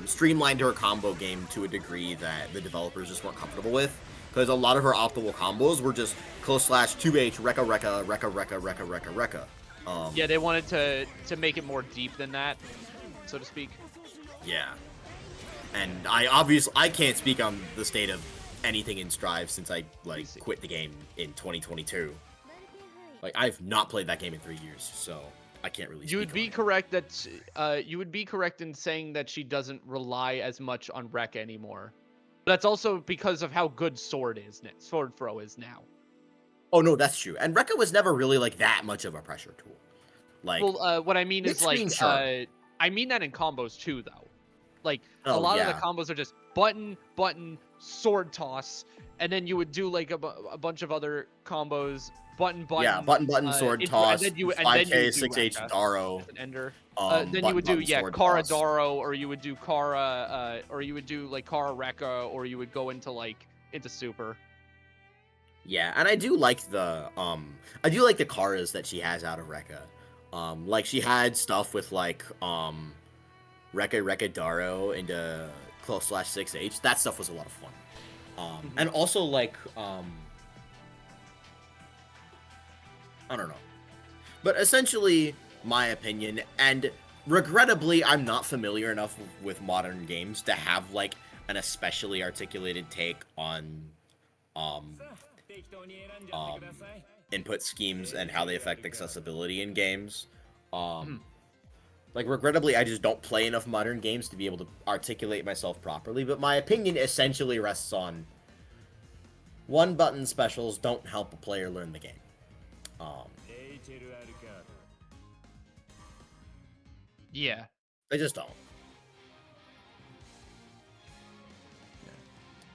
A: streamlined her combo game to a degree that the developers just weren't comfortable with. Because a lot of her optimal combos were just /2H, Rekka, Rekka, Rekka, Rekka, Rekka, Rekka, Rekka.
B: Yeah, they wanted to make it more deep than that, so to speak.
A: Yeah. And I can't speak on the state of anything in Strive since I, like, quit the game in 2022. Like, I've not played that game in 3 years, so I can't really.
B: You would be correct that you would be correct in saying that she doesn't rely as much on Rekka anymore. But that's also because of how good Sword Throw is now.
A: Oh no, that's true. And Rekka was never really like that much of a pressure tool. Like,
B: well, what I mean is like,
A: sure.
B: I mean that in combos too, though. Like a
A: Oh,
B: lot of the
A: yeah.
B: combos are just button, sword toss, and then you would do like a bunch of other combos, button,
A: Yeah, button, sword
B: and
A: toss,
B: then you
A: 5K,
B: do
A: 6H
B: Rekka
A: Daro.
B: as an ender. Then you
A: Button,
B: would do
A: sword
B: Kara
A: toss.
B: Daro, or you would do Kara, or you would do like Kara Rekka, or you would go into super.
A: Yeah, and I do like the Karas that she has out of Rekka. Like she had stuff with like Rekka Daro into close / 6H. That stuff was a lot of fun. And also like I don't know. But essentially, my opinion, and regrettably, I'm not familiar enough with modern games to have like an especially articulated take on um, input schemes and how they affect accessibility in games. Like, regrettably, I just don't play enough modern games to be able to articulate myself properly, but my opinion essentially rests on one-button specials don't help a player learn the game.
B: Yeah.
A: They just don't.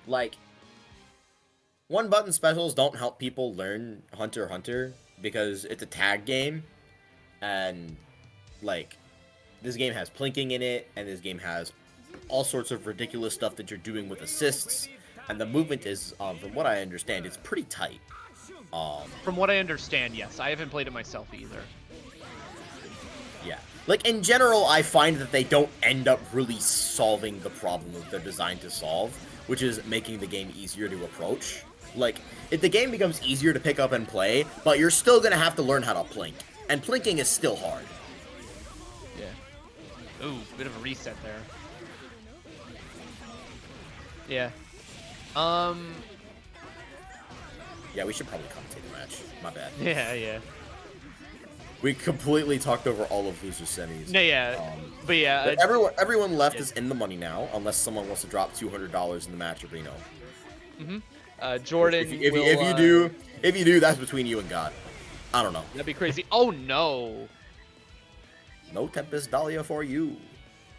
A: Like, one-button specials don't help people learn Hunter x Hunter because it's a tag game, and, like, this game has plinking in it, and this game has all sorts of ridiculous stuff that you're doing with assists, and the movement is, from what I understand, it's pretty tight.
B: From what I understand, yes. I haven't played it myself either.
A: Yeah. Like, in general, I find that they don't end up really solving the problem that they're designed to solve, which is making the game easier to approach. Like, if the game becomes easier to pick up and play, but you're still gonna have to learn how to plink, and plinking is still hard.
B: Yeah. Ooh, bit of a reset there. Yeah.
A: Yeah, we should probably commentate the match. My bad.
B: Yeah.
A: We completely talked over all of loser semis.
B: No, yeah. But yeah.
A: But everyone left is in the money now, unless someone wants to drop $200 in the match arena.
B: Jordan.
A: If you do, that's between you and God. I don't know.
B: That'd be crazy. Oh no.
A: No Tempest Dahlia for you.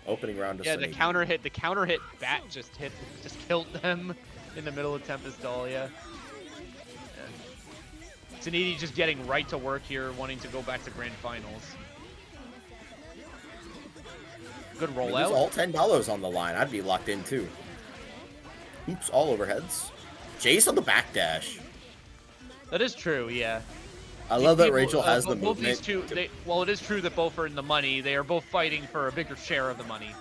A: Opening round of
B: Yeah,
A: Soniti.
B: the counter hit bat just killed them in the middle of Tempest Dahlia. Yeah. Soniti just getting right to work here, wanting to go back to grand finals. Good rollout.
A: All $10 on the line. I'd be locked in too. Oops, all overheads. Jace on the backdash.
B: That is true, yeah.
A: I love that Rachel has the
B: both
A: movement.
B: These two, well, it is true that both are in the money. They are both fighting for a bigger share of the money.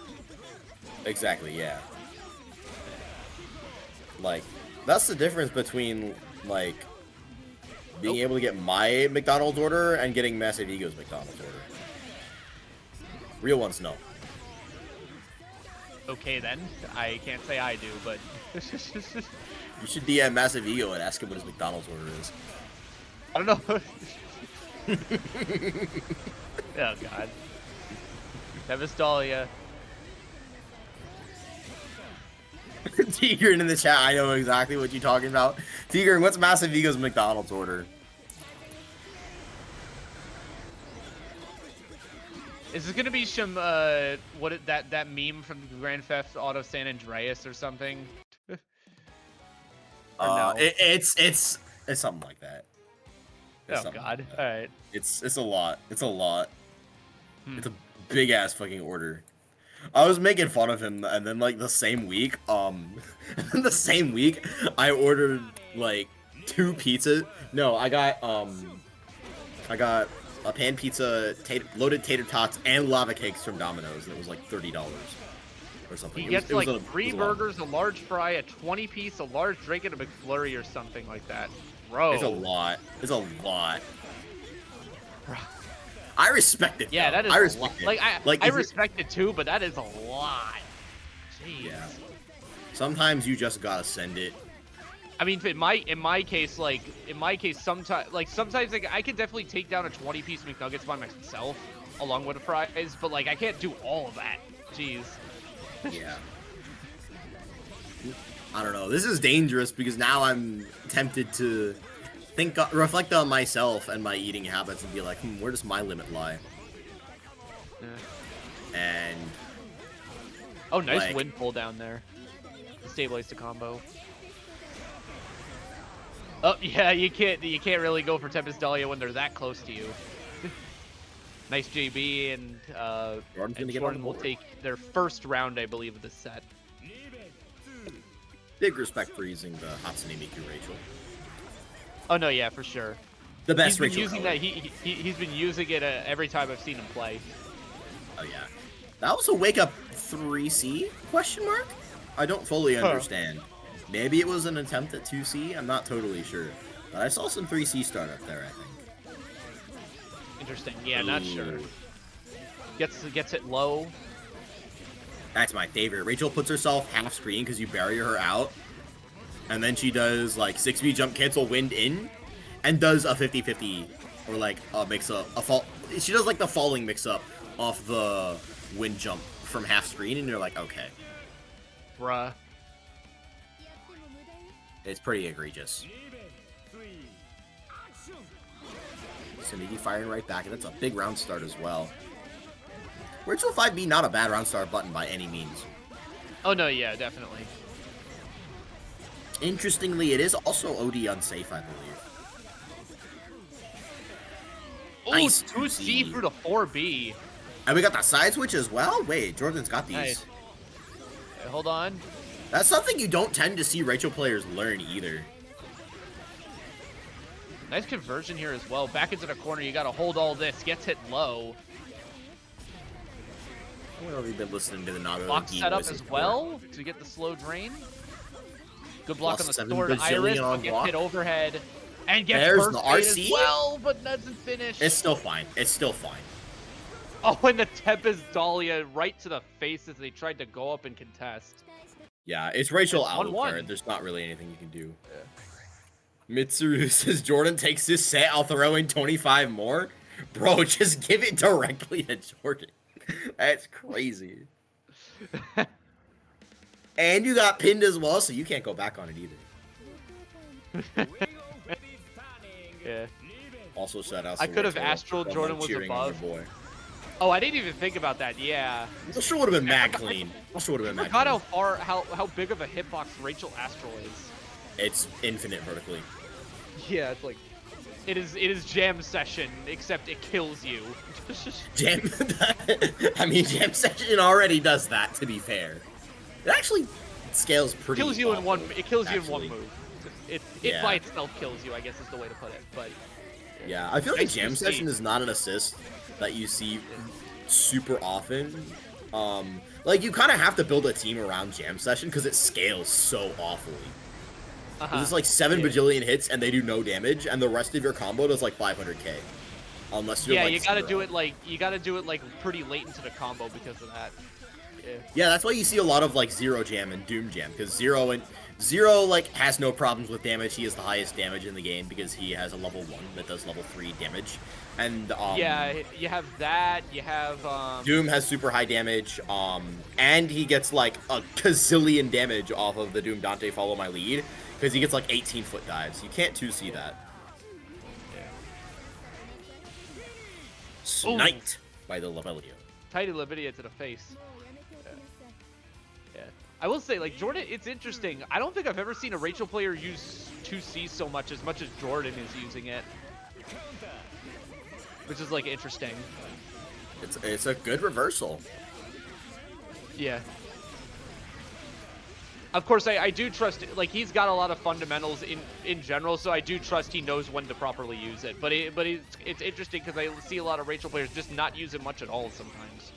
A: Exactly, yeah. Like, that's the difference between, like, being able to get my McDonald's order and getting Massive Ego's McDonald's order. Real ones, no.
B: Okay, then. I can't say I do, but...
A: You should DM Massive Ego and ask him what his McDonald's order is.
B: I don't know. Oh, God. Tempest Dahlia.
A: Tigran in the chat, I know exactly what you're talking about. Tigran, what's Massive Ego's McDonald's order?
B: Is this gonna be some that meme from Grand Theft Auto San Andreas or something? Or no?
A: It's something like that.
B: Oh God! All right.
A: It's a lot. It's a lot. It's a big ass fucking order. I was making fun of him, and then like the same week, I ordered like 2 pizzas. No, I got a pan pizza, loaded tater tots, and lava cakes from Domino's, and it was like $30 or something.
B: He gets like 3 burgers, a large fry, a 20-piece, a large drink, and a McFlurry or something like that. Bro,
A: it's a lot. It's a lot. I respect it.
B: Yeah,
A: though.
B: that is.
A: I respect it.
B: I respect it too, but that is a lot. Jeez.
A: Yeah. Sometimes you just gotta send it.
B: I mean, in my case, sometimes like I can definitely take down a 20-piece McNuggets by myself along with a fries, but like I can't do all of that. Jeez.
A: Yeah. I don't know. This is dangerous because now I'm tempted to reflect on myself and my eating habits and be like, where does my limit lie?
B: Yeah.
A: And
B: oh, nice
A: like,
B: wind pull down there. Stabilize the combo. Oh yeah, you can't really go for Tempest Dahlia when they're that close to you. Nice JB, and Jordan will take their first round, I believe, of this set.
A: Big respect for using the Hatsune Miku Rachel.
B: Oh no, yeah, for sure.
A: The best
B: he's been
A: Rachel
B: using
A: color.
B: that. He's been using it every time I've seen him play.
A: Oh yeah, that was a wake up 3C question mark. I don't fully understand. Maybe it was an attempt at 2C. I'm not totally sure, but I saw some 3C start up there. I think.
B: Interesting. Yeah, not sure. Gets it low.
A: That's my favorite. Rachel puts herself half screen because you barrier her out, and then she does like 6B jump cancel wind in, and does a 50-50 or like mix up a fall. She does like the falling mix up off the wind jump from half screen, and you're like, okay,
B: bruh.
A: It's pretty egregious. Soniti firing right back, and that's a big round start as well. Rachel 5B, not a bad round start button by any means.
B: Oh no, yeah, definitely.
A: Interestingly, it is also OD unsafe, I believe.
B: Oh,
A: Nice
B: 2C through to 4B.
A: And we got the side switch as well? Wait, Jordan's got these.
B: Nice. Okay, hold on.
A: That's something you don't tend to see Rachel players learn either.
B: Nice conversion here as well. Back into the corner, you gotta hold all this. Gets hit low.
A: I don't know if you've been listening to the Nago.
B: Block set up as well to get the slow drain. Good block on the sword Iris, but gets hit overhead. And gets first
A: the
B: aid
A: RC
B: as well, but doesn't finish.
A: It's still fine. It's still fine.
B: Oh, and the Tempest Dahlia right to the face as they tried to go up and contest.
A: Yeah, it's Rachel out there. There's not really anything you can do. Yeah. Mitsuru says, Jordan takes this set, I'll throw in 25 more. Bro, just give it directly to Jordan. That's crazy. And you got pinned as well, so you can't go back on it either.
B: Yeah.
A: Also shout out.
B: I could have Astral Jordan was above. Oh, I didn't even think about that. Yeah.
A: This sure would have been mad clean. This would have been mad clean.
B: I forgot how big of a hitbox Rachel Astral is.
A: It's infinite vertically.
B: Yeah, it's like it is jam session, except it kills you.
A: Jam I mean jam session already does that, to be fair. It actually scales pretty
B: It kills you in one move. It by
A: Yeah.
B: itself kills you, I guess is the way to put it. But
A: yeah, I feel like jam session is not an assist that you see super often. Like you kind of have to build a team around jam session because it scales so awfully. It's like 7 bajillion hits and they do no damage, and the rest of your combo does like 500k. Unless you're like
B: you gotta do it like pretty late into the combo because of that.
A: Yeah, that's why you see a lot of like Zero Jam and Doom Jam, because Zero like has no problems with damage. He is the highest damage in the game because he has a level 1 that does level 3 damage. And
B: yeah, you have that. You have
A: Doom has super high damage. And he gets like a gazillion damage off of the Doom Dante Follow My Lead because he gets like 18-foot dives. You can't 2C that. Sniped by the Lavelio.
B: Tidy Lavidia to the face. Yeah. I will say, like, Jordan, it's interesting. I don't think I've ever seen a Rachel player use 2C so much as Jordan is using it. Which is, like, interesting.
A: It's a good reversal.
B: Yeah. Of course, I do trust, like, he's got a lot of fundamentals in general, so I do trust he knows when to properly use it. But it's interesting because I see a lot of Rachel players just not use it much at all sometimes.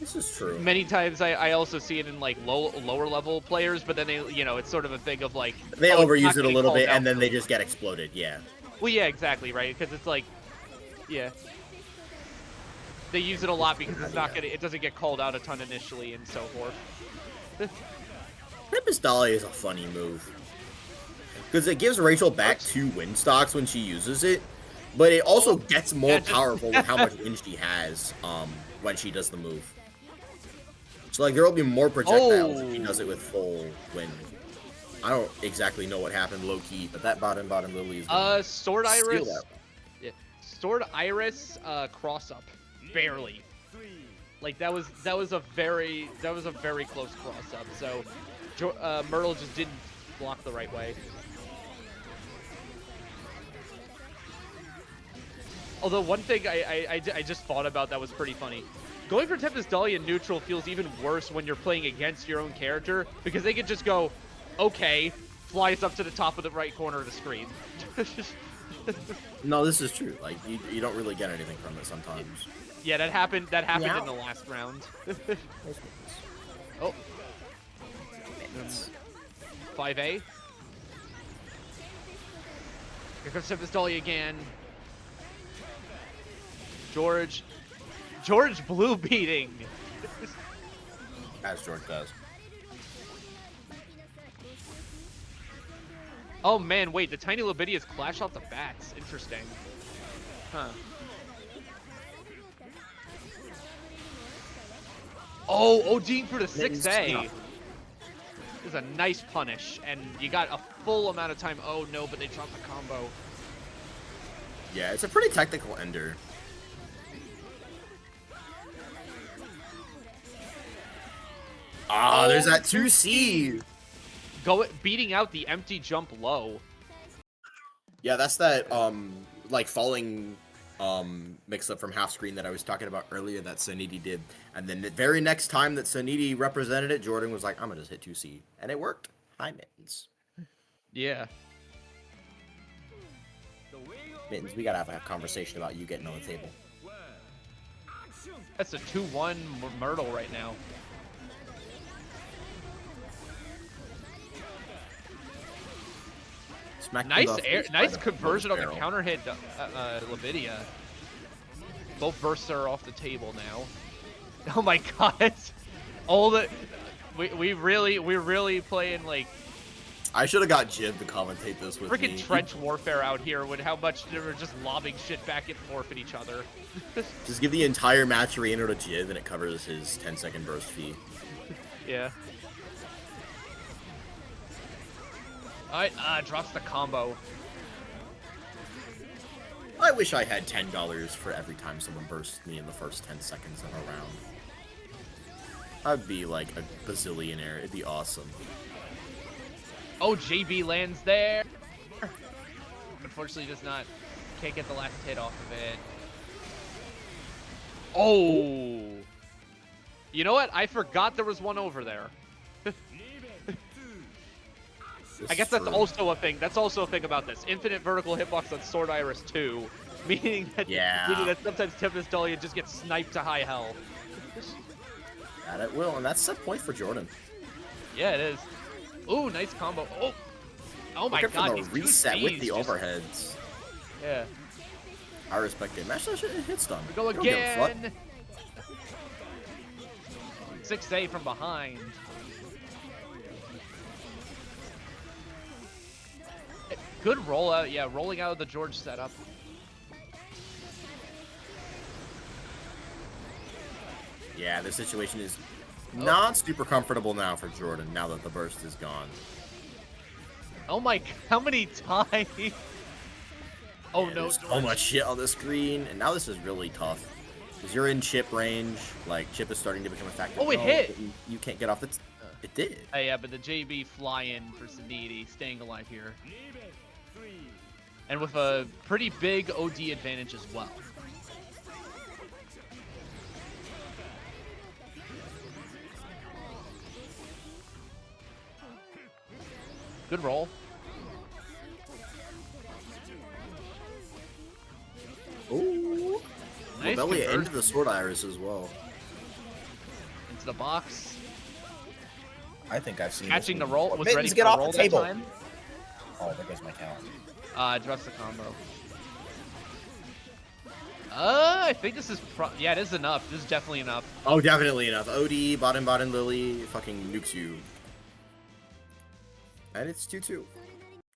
A: This is true.
B: Many times I also see it in, like, lower level players, but then they, you know, it's sort of a thing of, like...
A: They overuse it a little bit, and then they just get exploded, yeah.
B: Well, yeah, exactly, right? Because it's like... Yeah. They use it a lot because it's not gonna. It doesn't get called out a ton initially and so forth.
A: Tempest Dolly is a funny move. Because it gives Rachel back 2 wind stocks when she uses it, but it also gets more powerful with how much wind she has when she does the move. So like there will be more projectiles if she does it with full wind. I don't exactly know what happened low key, but that bottom Lily is
B: Sword Iris. Yeah. Sword Iris cross up. Barely. Like that was a very close cross up. So Myrtle just didn't block the right way. Although one thing I just thought about that was pretty funny. Going for Tempest Dahlia in neutral feels even worse when you're playing against your own character, because they could just go, okay, flies up to the top of the right corner of the screen.
A: No, this is true. Like, you don't really get anything from it sometimes.
B: Yeah, that happened in the last round. Oh. 5A. Here comes Tempest Dahlia again. George blue beating.
A: As George does.
B: Oh man, wait, the tiny Labidias clash off the bats. Interesting. Huh. Oh, ODing for the 6A. This is a nice punish, and you got a full amount of time. Oh no, but they dropped the combo.
A: Yeah, it's a pretty technical ender. Ah, there's that 2C.
B: Beating out the empty jump low.
A: Yeah, that's that like falling mix up from half screen that I was talking about earlier that Soniti did. And then the very next time that Soniti represented it, Jordan was like, I'm gonna just hit 2C. And it worked. Hi, Mittens.
B: Yeah.
A: Mittens, we gotta have a conversation about you getting on the table.
B: That's a 2-1 Myrtle right now. Nice conversion on the counter hit, Lavidia. Both bursts are off the table now. Oh my god! All the we're really playing like.
A: I should have got Jib to commentate this with me.
B: Freaking trench warfare out here with how much they were just lobbing shit back and forth at each other.
A: Just give the entire match Raiyan to Jib and it covers his 10-second burst fee.
B: Yeah. Alright, drops the combo.
A: I wish I had $10 for every time someone bursts me in the first 10 seconds of a round. I'd be like a bazillionaire. It'd be awesome.
B: Oh, JB lands there. Unfortunately, can't get the last hit off of it. Oh. You know what? I forgot there was one over there. I guess that's also a thing. That's also a thing about this. Infinite vertical hitbox on Sword Iris 2, meaning that sometimes Tempest Dahlia just gets sniped to high hell.
A: That it will, and that's set point for Jordan.
B: Yeah, it is. Ooh, nice combo. Oh my god,
A: the reset with the overheads.
B: Yeah.
A: I respect it. Match that shit hit stun.
B: We go again. 6A from behind. Good rollout, yeah, rolling out of the George setup.
A: Yeah, the situation is not super comfortable now for Jordan, now that the burst is gone.
B: Oh my, how many times? Oh
A: yeah,
B: no,
A: so much shit on the screen, and now this is really tough. Because you're in chip range, like, chip is starting to become a factor.
B: Oh, it hit!
A: You can't get off the... It did.
B: Yeah, but the JB fly-in for Soniti, staying alive here. And with a pretty big OD advantage as well. Good roll.
A: Ooh.
B: Nice
A: Belly into the Sword Iris as well.
B: Into the box.
A: I think I've seen
B: catching the roll. Was ready to
A: get off
B: roll
A: the table.
B: That time.
A: Oh, there goes my count.
B: Drops the combo. I think this is yeah, it is enough. This is definitely enough.
A: Oh, definitely enough. OD, bottom, Lily, fucking nukes you. And it's 2-2.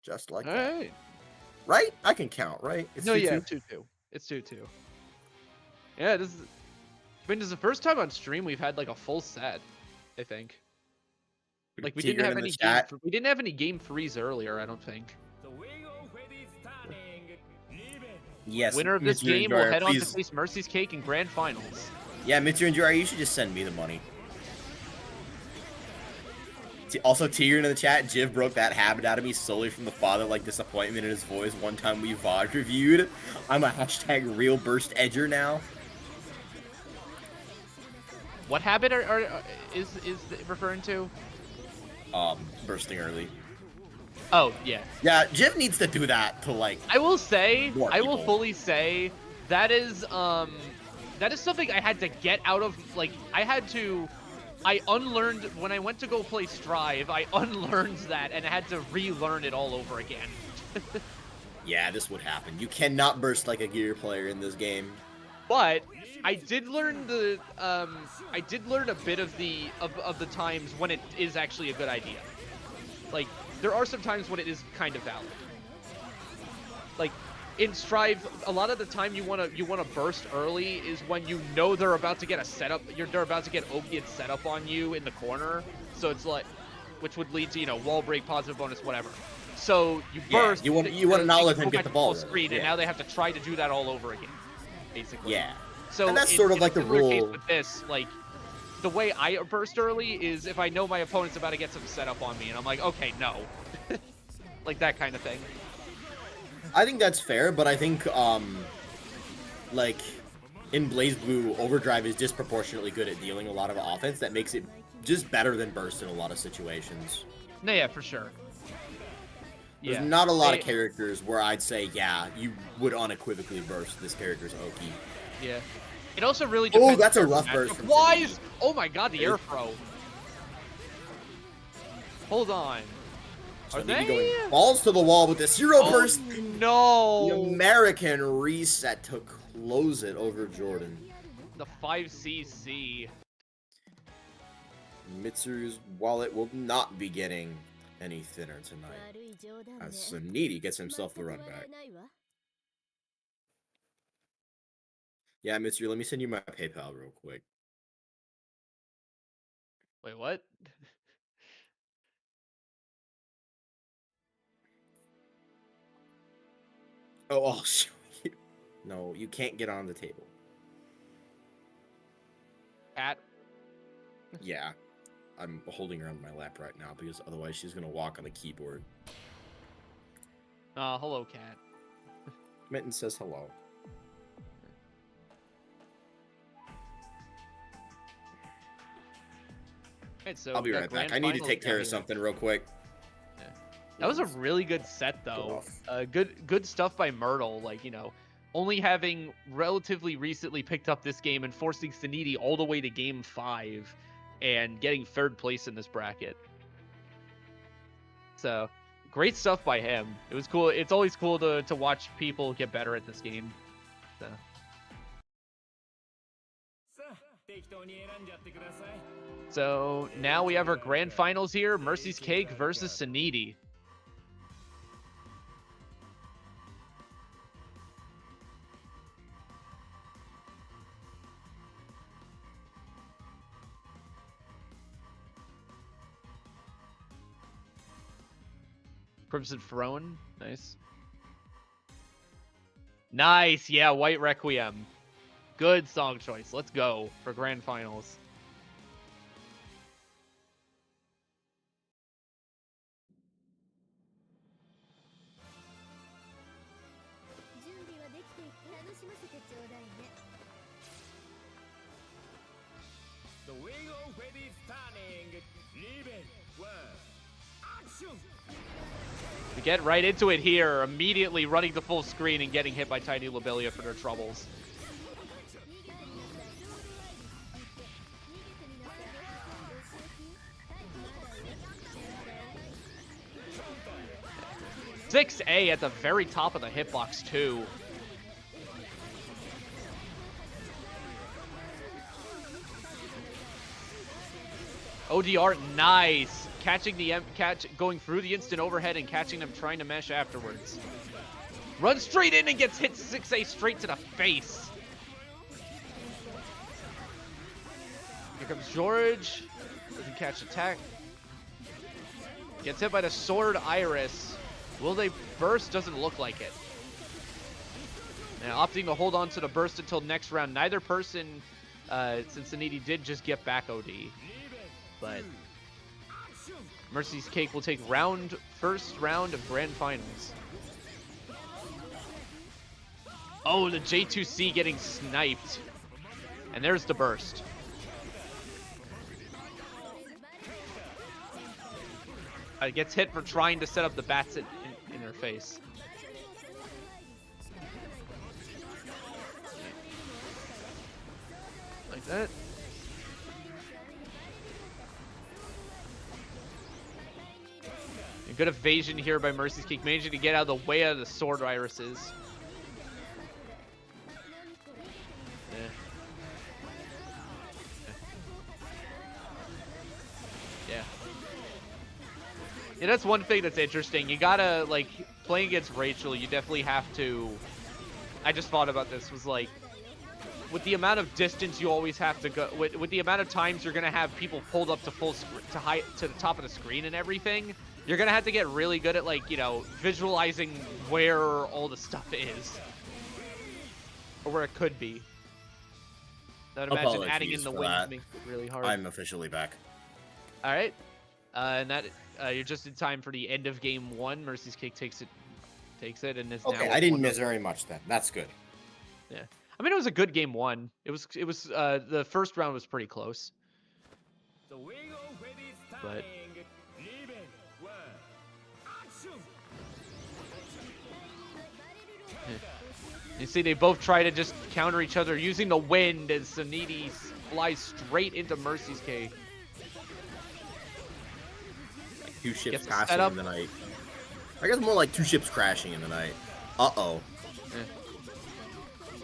A: Just like
B: All
A: that.
B: right.
A: Right? I can count, right? It's
B: No,
A: 2-2.
B: yeah, 2-2. It's 2-2. Yeah, this is. I mean, this is the first time on stream we've had like a full set. I think. Like we didn't have any game. We didn't have any game threes earlier. I don't think.
A: Yes.
B: Winner of this
A: Mitsu
B: game
A: and
B: will
A: Jara,
B: head on to
A: please.
B: face Mercy's Cake in grand finals.
A: Yeah, Mitsu and Jara, you should just send me the money. Also, Tigger in the chat, Jiv broke that habit out of me solely from the father-like disappointment in his voice one time we VOD reviewed. I'm a hashtag real burst edger now.
B: What habit is it referring to?
A: Bursting early.
B: Oh, yeah.
A: Yeah, Jiv needs to do that to, like...
B: I will say,
A: I
B: will fully say, that is something I had to get out of, like, I unlearned, when I went to go play Strive, I unlearned that and had to relearn it all over again.
A: Yeah, this would happen. You cannot burst like a gear player in this game.
B: But I did learn a bit of the times when it is actually a good idea. Like, there are some times when it is kind of valid. Like, in Strive, a lot of the time you wanna burst early is when you know they're about to get a setup. They're about to get opiate set up on you in the corner. So it's like, which would lead to wall break, positive bonus, whatever. So you burst.
A: You want to not let them get the ball
B: screen, and now they have to try to do that all over again, basically.
A: Yeah.
B: So
A: and that's sort of like the rule.
B: Case with this, like, the way I burst early is if I know my opponent's about to get some setup on me, and I'm like, okay, no, like that kind of thing.
A: I think that's fair, but I think, like, in BlazBlue, Overdrive is disproportionately good at dealing a lot of offense. That makes it just better than Burst in a lot of situations.
B: No, yeah, for sure.
A: There's not a lot of characters where I'd say, yeah, you would unequivocally Burst. This character's Oki.
B: Yeah. It also really depends.
A: Oh, that's a rough burst.
B: Why is... Oh my god, the air throw. Hold on. Are they
A: going balls to the wall with this zero burst?
B: No.
A: The American reset to close it over Jordan.
B: The 5cc.
A: Mitsu's wallet will not be getting any thinner tonight, as Soniti gets himself the run back. Yeah, Mitsu, let me send you my PayPal real quick.
B: Wait, what?
A: Oh, I'll show you. No, you can't get on the table.
B: Cat?
A: Yeah. I'm holding her on my lap right now because otherwise she's going to walk on the keyboard.
B: Hello, cat.
A: Mitten says hello.
B: Right, so
A: I'll be right back. I need to take care of something real quick.
B: Yeah. That was a really good set, though. Good stuff by Myrtle. Like, only having relatively recently picked up this game and forcing Soniti all the way to game 5 and getting 3rd place in this bracket. So, great stuff by him. It was cool. It's always cool to watch people get better at this game. So now we have our grand finals here. Mercy's Cake versus Soniti. Crimson Throne. Nice. Nice. Yeah, White Requiem. Good song choice. Let's go for grand finals.
C: The wheel of fate is turning. Revenge. One. Action.
B: We get right into it here, immediately running the full screen and getting hit by Tiny Lobelia for their troubles. (6A) at the very top of the hitbox too. ODR, nice. catching the going through the instant overhead and catching them trying to mesh afterwards. Runs straight in and gets hit 6A straight to the face. Here comes George. Doesn't catch attack. Gets hit by the sword Iris. Will they burst? Doesn't look like it. Now opting to hold on to the burst until next round. Neither person, since Soniti did just get back OD. But Mercy's Cake will take first round of Grand Finals. Oh, the J2C getting sniped. And there's the burst. Gets hit for trying to set up the bats in her face. Like that. A good evasion here by Mercy's Cake, managing to get out of the way of the sword irises. Yeah, that's one thing that's interesting. You gotta, like, playing against Rachel, you definitely have to... I just thought about this, was like, with the amount of distance you always have to go, with the amount of times you're gonna have people pulled up to to the top of the screen and everything, you're gonna have to get really good at, like, you know, visualizing where all the stuff is. Or where it could be. I'd imagine adding in the wings makes it really hard.
A: I'm officially back.
B: Alright. And that... you're just in time for the end of game 1. Mercy's Cake takes it, and is now.
A: Okay, I didn't miss very much then. That's good.
B: Yeah, I mean it was a good game 1. It was the first round was pretty close. But you see, they both try to just counter each other using the wind as Soniti flies straight into Mercy's Cake.
A: 2 ships passing in the night. I guess more like 2 ships crashing in the night. Uh-oh.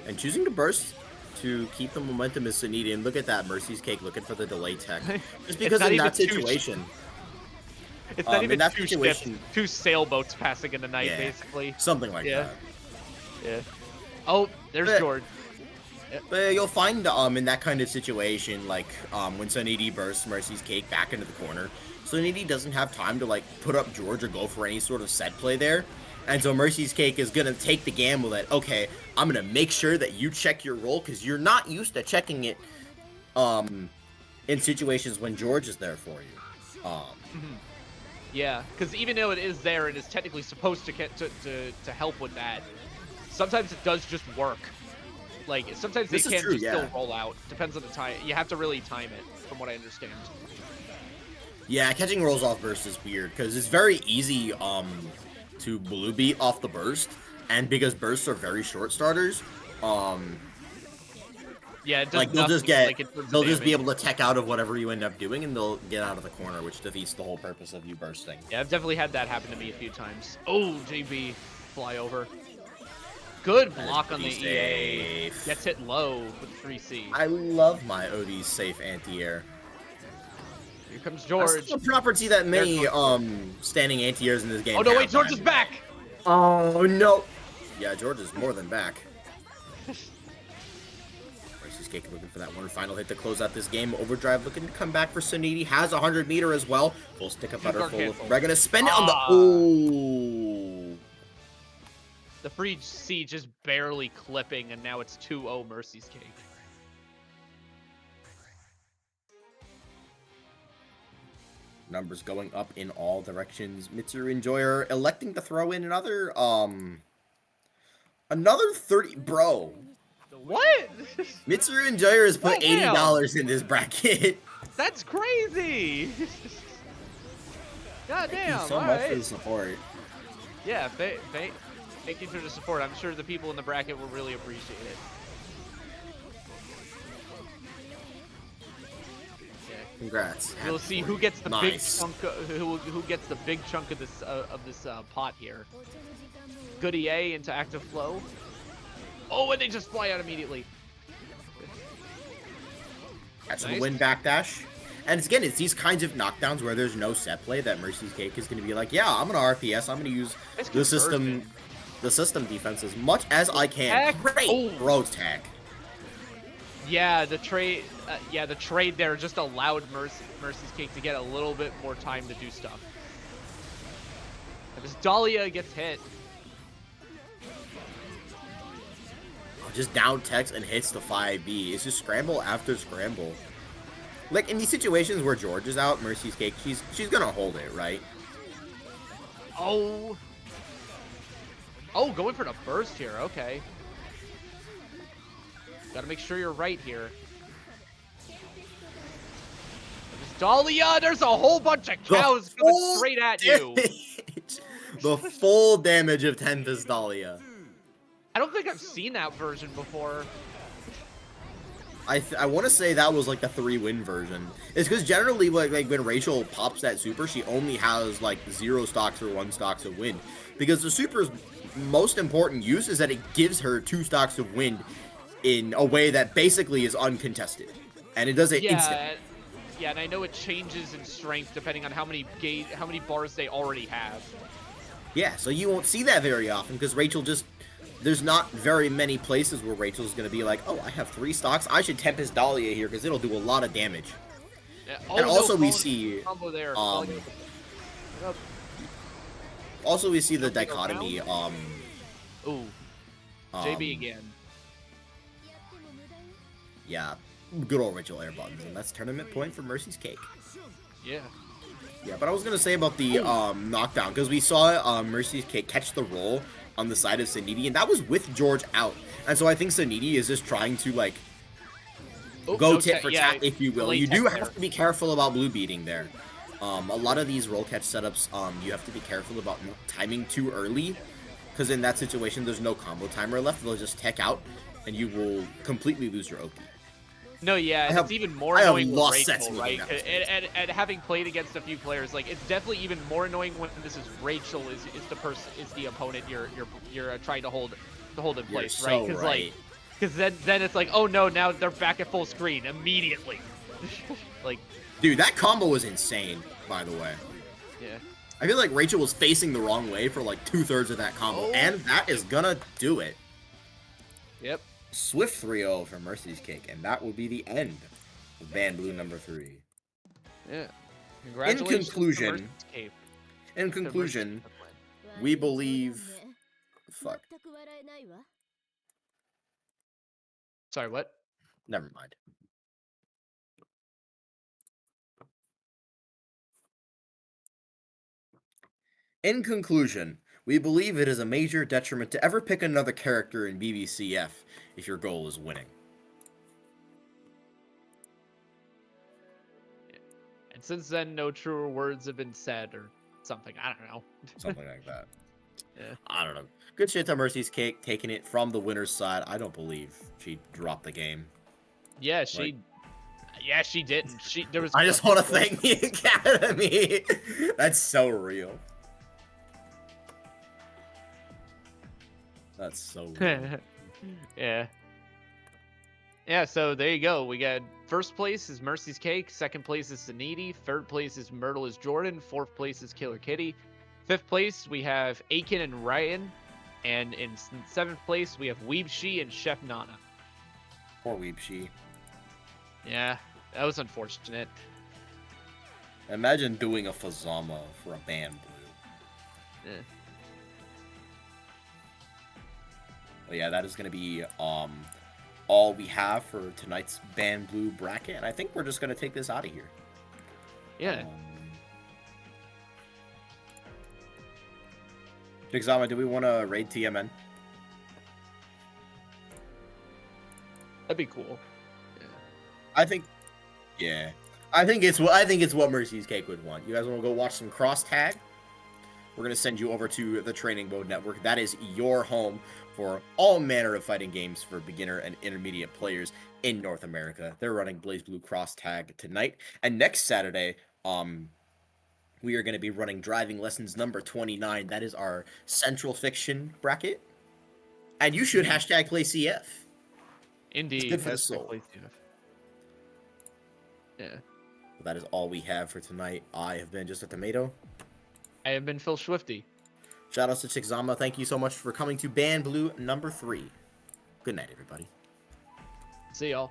A: And choosing to burst to keep the momentum is Soniti. And look at that, Mercy's Cake looking for the delay tech. Just because in that situation.
B: It's not even 2 ships, 2 sailboats passing in the night, basically.
A: Something like that.
B: Yeah. Oh, there's George.
A: But you'll find in that kind of situation, like when Soniti bursts Mercy's Cake back into the corner, Soniti doesn't have time to like put up George or go for any sort of set play there. And so Mercy's Cake is going to take the gamble that, okay, I'm going to make sure that you check your roll because you're not used to checking it in situations when George is there for you.
B: Yeah, because even though it is there, it is technically supposed to help with that. Sometimes it does just work. Like, sometimes they can still roll out. Depends on the time. You have to really time it, from what I understand.
A: Yeah, catching rolls off burst is weird, because it's very easy to blue beat off the burst, and because bursts are very short starters,
B: yeah, it does
A: like they'll just be able to tech out of whatever you end up doing, and they'll get out of the corner, which defeats the whole purpose of you bursting.
B: Yeah, I've definitely had that happen to me a few times. Oh, JB, fly over. Good block on the EA. Gets hit low with 3C.
A: I love my OD's safe anti-air.
B: Here comes George.
A: That's a property that many standing anti-airs in this game.
B: Oh no, wait, George is back!
A: Oh no. Yeah, George is more than back. Mercy's Cake looking for that one final hit to close out this game. Overdrive looking to come back for Soniti. Has 100 meter as well. Full stick of butter full of. We're gonna spend it on the. Ooh.
B: The free C just barely clipping, and now it's 2-0 Mercy's Cake.
A: Numbers going up in all directions. Mitsuru Enjoyer electing to throw in another 30. Bro.
B: What?
A: Mitsuru Enjoyer has put $80 in this bracket.
B: That's crazy. God damn.
A: Thank you so much for the support.
B: Yeah, thank you for the support. I'm sure the people in the bracket will really appreciate it.
A: Congrats.
B: We'll see who gets the big chunk. Who gets the big chunk of this pot here. Good EA into active flow. Oh, and they just fly out immediately.
A: That's the win backdash. And again, it's these kinds of knockdowns where there's no set play that Mercy's Cake is going to be like, yeah, I'm gonna RPS, I'm gonna use
B: Nice
A: the
B: conversion.
A: system defense as much as I can.
B: Heck,
A: Great
B: oh.
A: bro tag.
B: Yeah, the trade. The trade there just allowed Mercy's Cake to get a little bit more time to do stuff. And this Dahlia gets hit.
A: Just down techs and hits the 5B. It's just scramble after scramble. Like, in these situations where George is out, Mercy's Cake, she's gonna hold it, right?
B: Oh. Oh, going for the burst here. Okay. Gotta make sure you're right here. There's Dahlia, there's a whole bunch of cows coming straight at you.
A: The full damage of Tempest Dahlia.
B: I don't think I've seen that version before.
A: I want to say that was like the 3-win version. It's because generally, like when Rachel pops that super, she only has like 0 stocks or 1 stocks of wind. Because the super's most important use is that it gives her 2 stocks of wind in a way that basically is uncontested, and it does it instantly.
B: Yeah, and I know it changes in strength depending on how many bars they already have.
A: Yeah, so you won't see that very often because Rachel just. There's not very many places where Rachel's going to be like, oh, I have 3 stocks. I should Tempest Dahlia here because it'll do a lot of damage.
B: Yeah.
A: And also we see,
B: combo there.
A: also we see the dichotomy.
B: Ooh, JB again.
A: Yeah, good old Rachel air buttons, and that's tournament point for Mercy's Cake.
B: Yeah.
A: Yeah, but I was gonna say about the knockdown because we saw Mercy's Cake catch the roll on the side of Soniti, and that was with George out. And so I think Soniti is just trying to, like, go tit for tat, if you will. You do have to be careful about blue beating there. A lot of these roll catch setups, you have to be careful about timing too early, because in that situation, there's no combo timer left. They'll just tech out, and you will completely lose your Oki.
B: No, yeah, it's even more annoying with Rachel, right? And having played against a few players, like it's definitely even more annoying when this is Rachel is the opponent you're trying to hold in place, right? Because then it's like, oh no, now they're back at full screen immediately. Like,
A: dude, that combo was insane, by the way.
B: Yeah.
A: I feel like Rachel was facing the wrong way for like 2/3 of that combo, and that is gonna do it.
B: Yep.
A: Swift 3-0 for Mercy's Cake, and that will be the end of BanBlue number 3.
B: Yeah. Congratulations.
A: In conclusion, we believe. Fuck.
B: Sorry, what?
A: Never mind. In conclusion, we believe it is a major detriment to ever pick another character in BBCF if your goal is winning.
B: And since then, no truer words have been said or something. I don't know.
A: Something like that.
B: Yeah.
A: I don't know. Good shit to Mercy's Cake, taking it from the winner's side. I don't believe she dropped the game.
B: Yeah, she didn't. There was.
A: I just want to thank the Academy. That's so real. That's so real.
B: Yeah. Yeah, so there you go. We got first place is Mercy's Cake, second place is Soniti, third place is MurtleisJordan, fourth place is KillerKitty, fifth place we have Akin and Raiyan, and in seventh place we have Weebshi and Chef Nana.
A: Poor Weebshi.
B: Yeah, that was unfortunate.
A: Imagine doing a Fazama for a BanBlue.
B: Yeah.
A: But yeah, that is going to be all we have for tonight's BanBlue bracket, and I think we're just going to take this out of here.
B: Yeah.
A: Jigzama, do we want to raid TMN?
B: That'd be cool. Yeah.
A: I think it's what Mercy's Cake would want. You guys want to go watch some cross tag? We're going to send you over to the Training Mode Network. That is your home for all manner of fighting games for beginner and intermediate players in North America. They're running BlazBlue Cross Tag tonight. And next Saturday, we are going to be running Driving Lessons number 29. That is our Central Fiction bracket. And you should hashtag play CF.
B: Indeed.
A: It's good for the soul.
B: Yeah.
A: Well, that is all we have for tonight. I have been Just a Tomato.
B: I have been Phil Swifty.
A: Shoutouts to Chickzama. Thank you so much for coming to BanBlue number 3. Good night, everybody.
B: See y'all.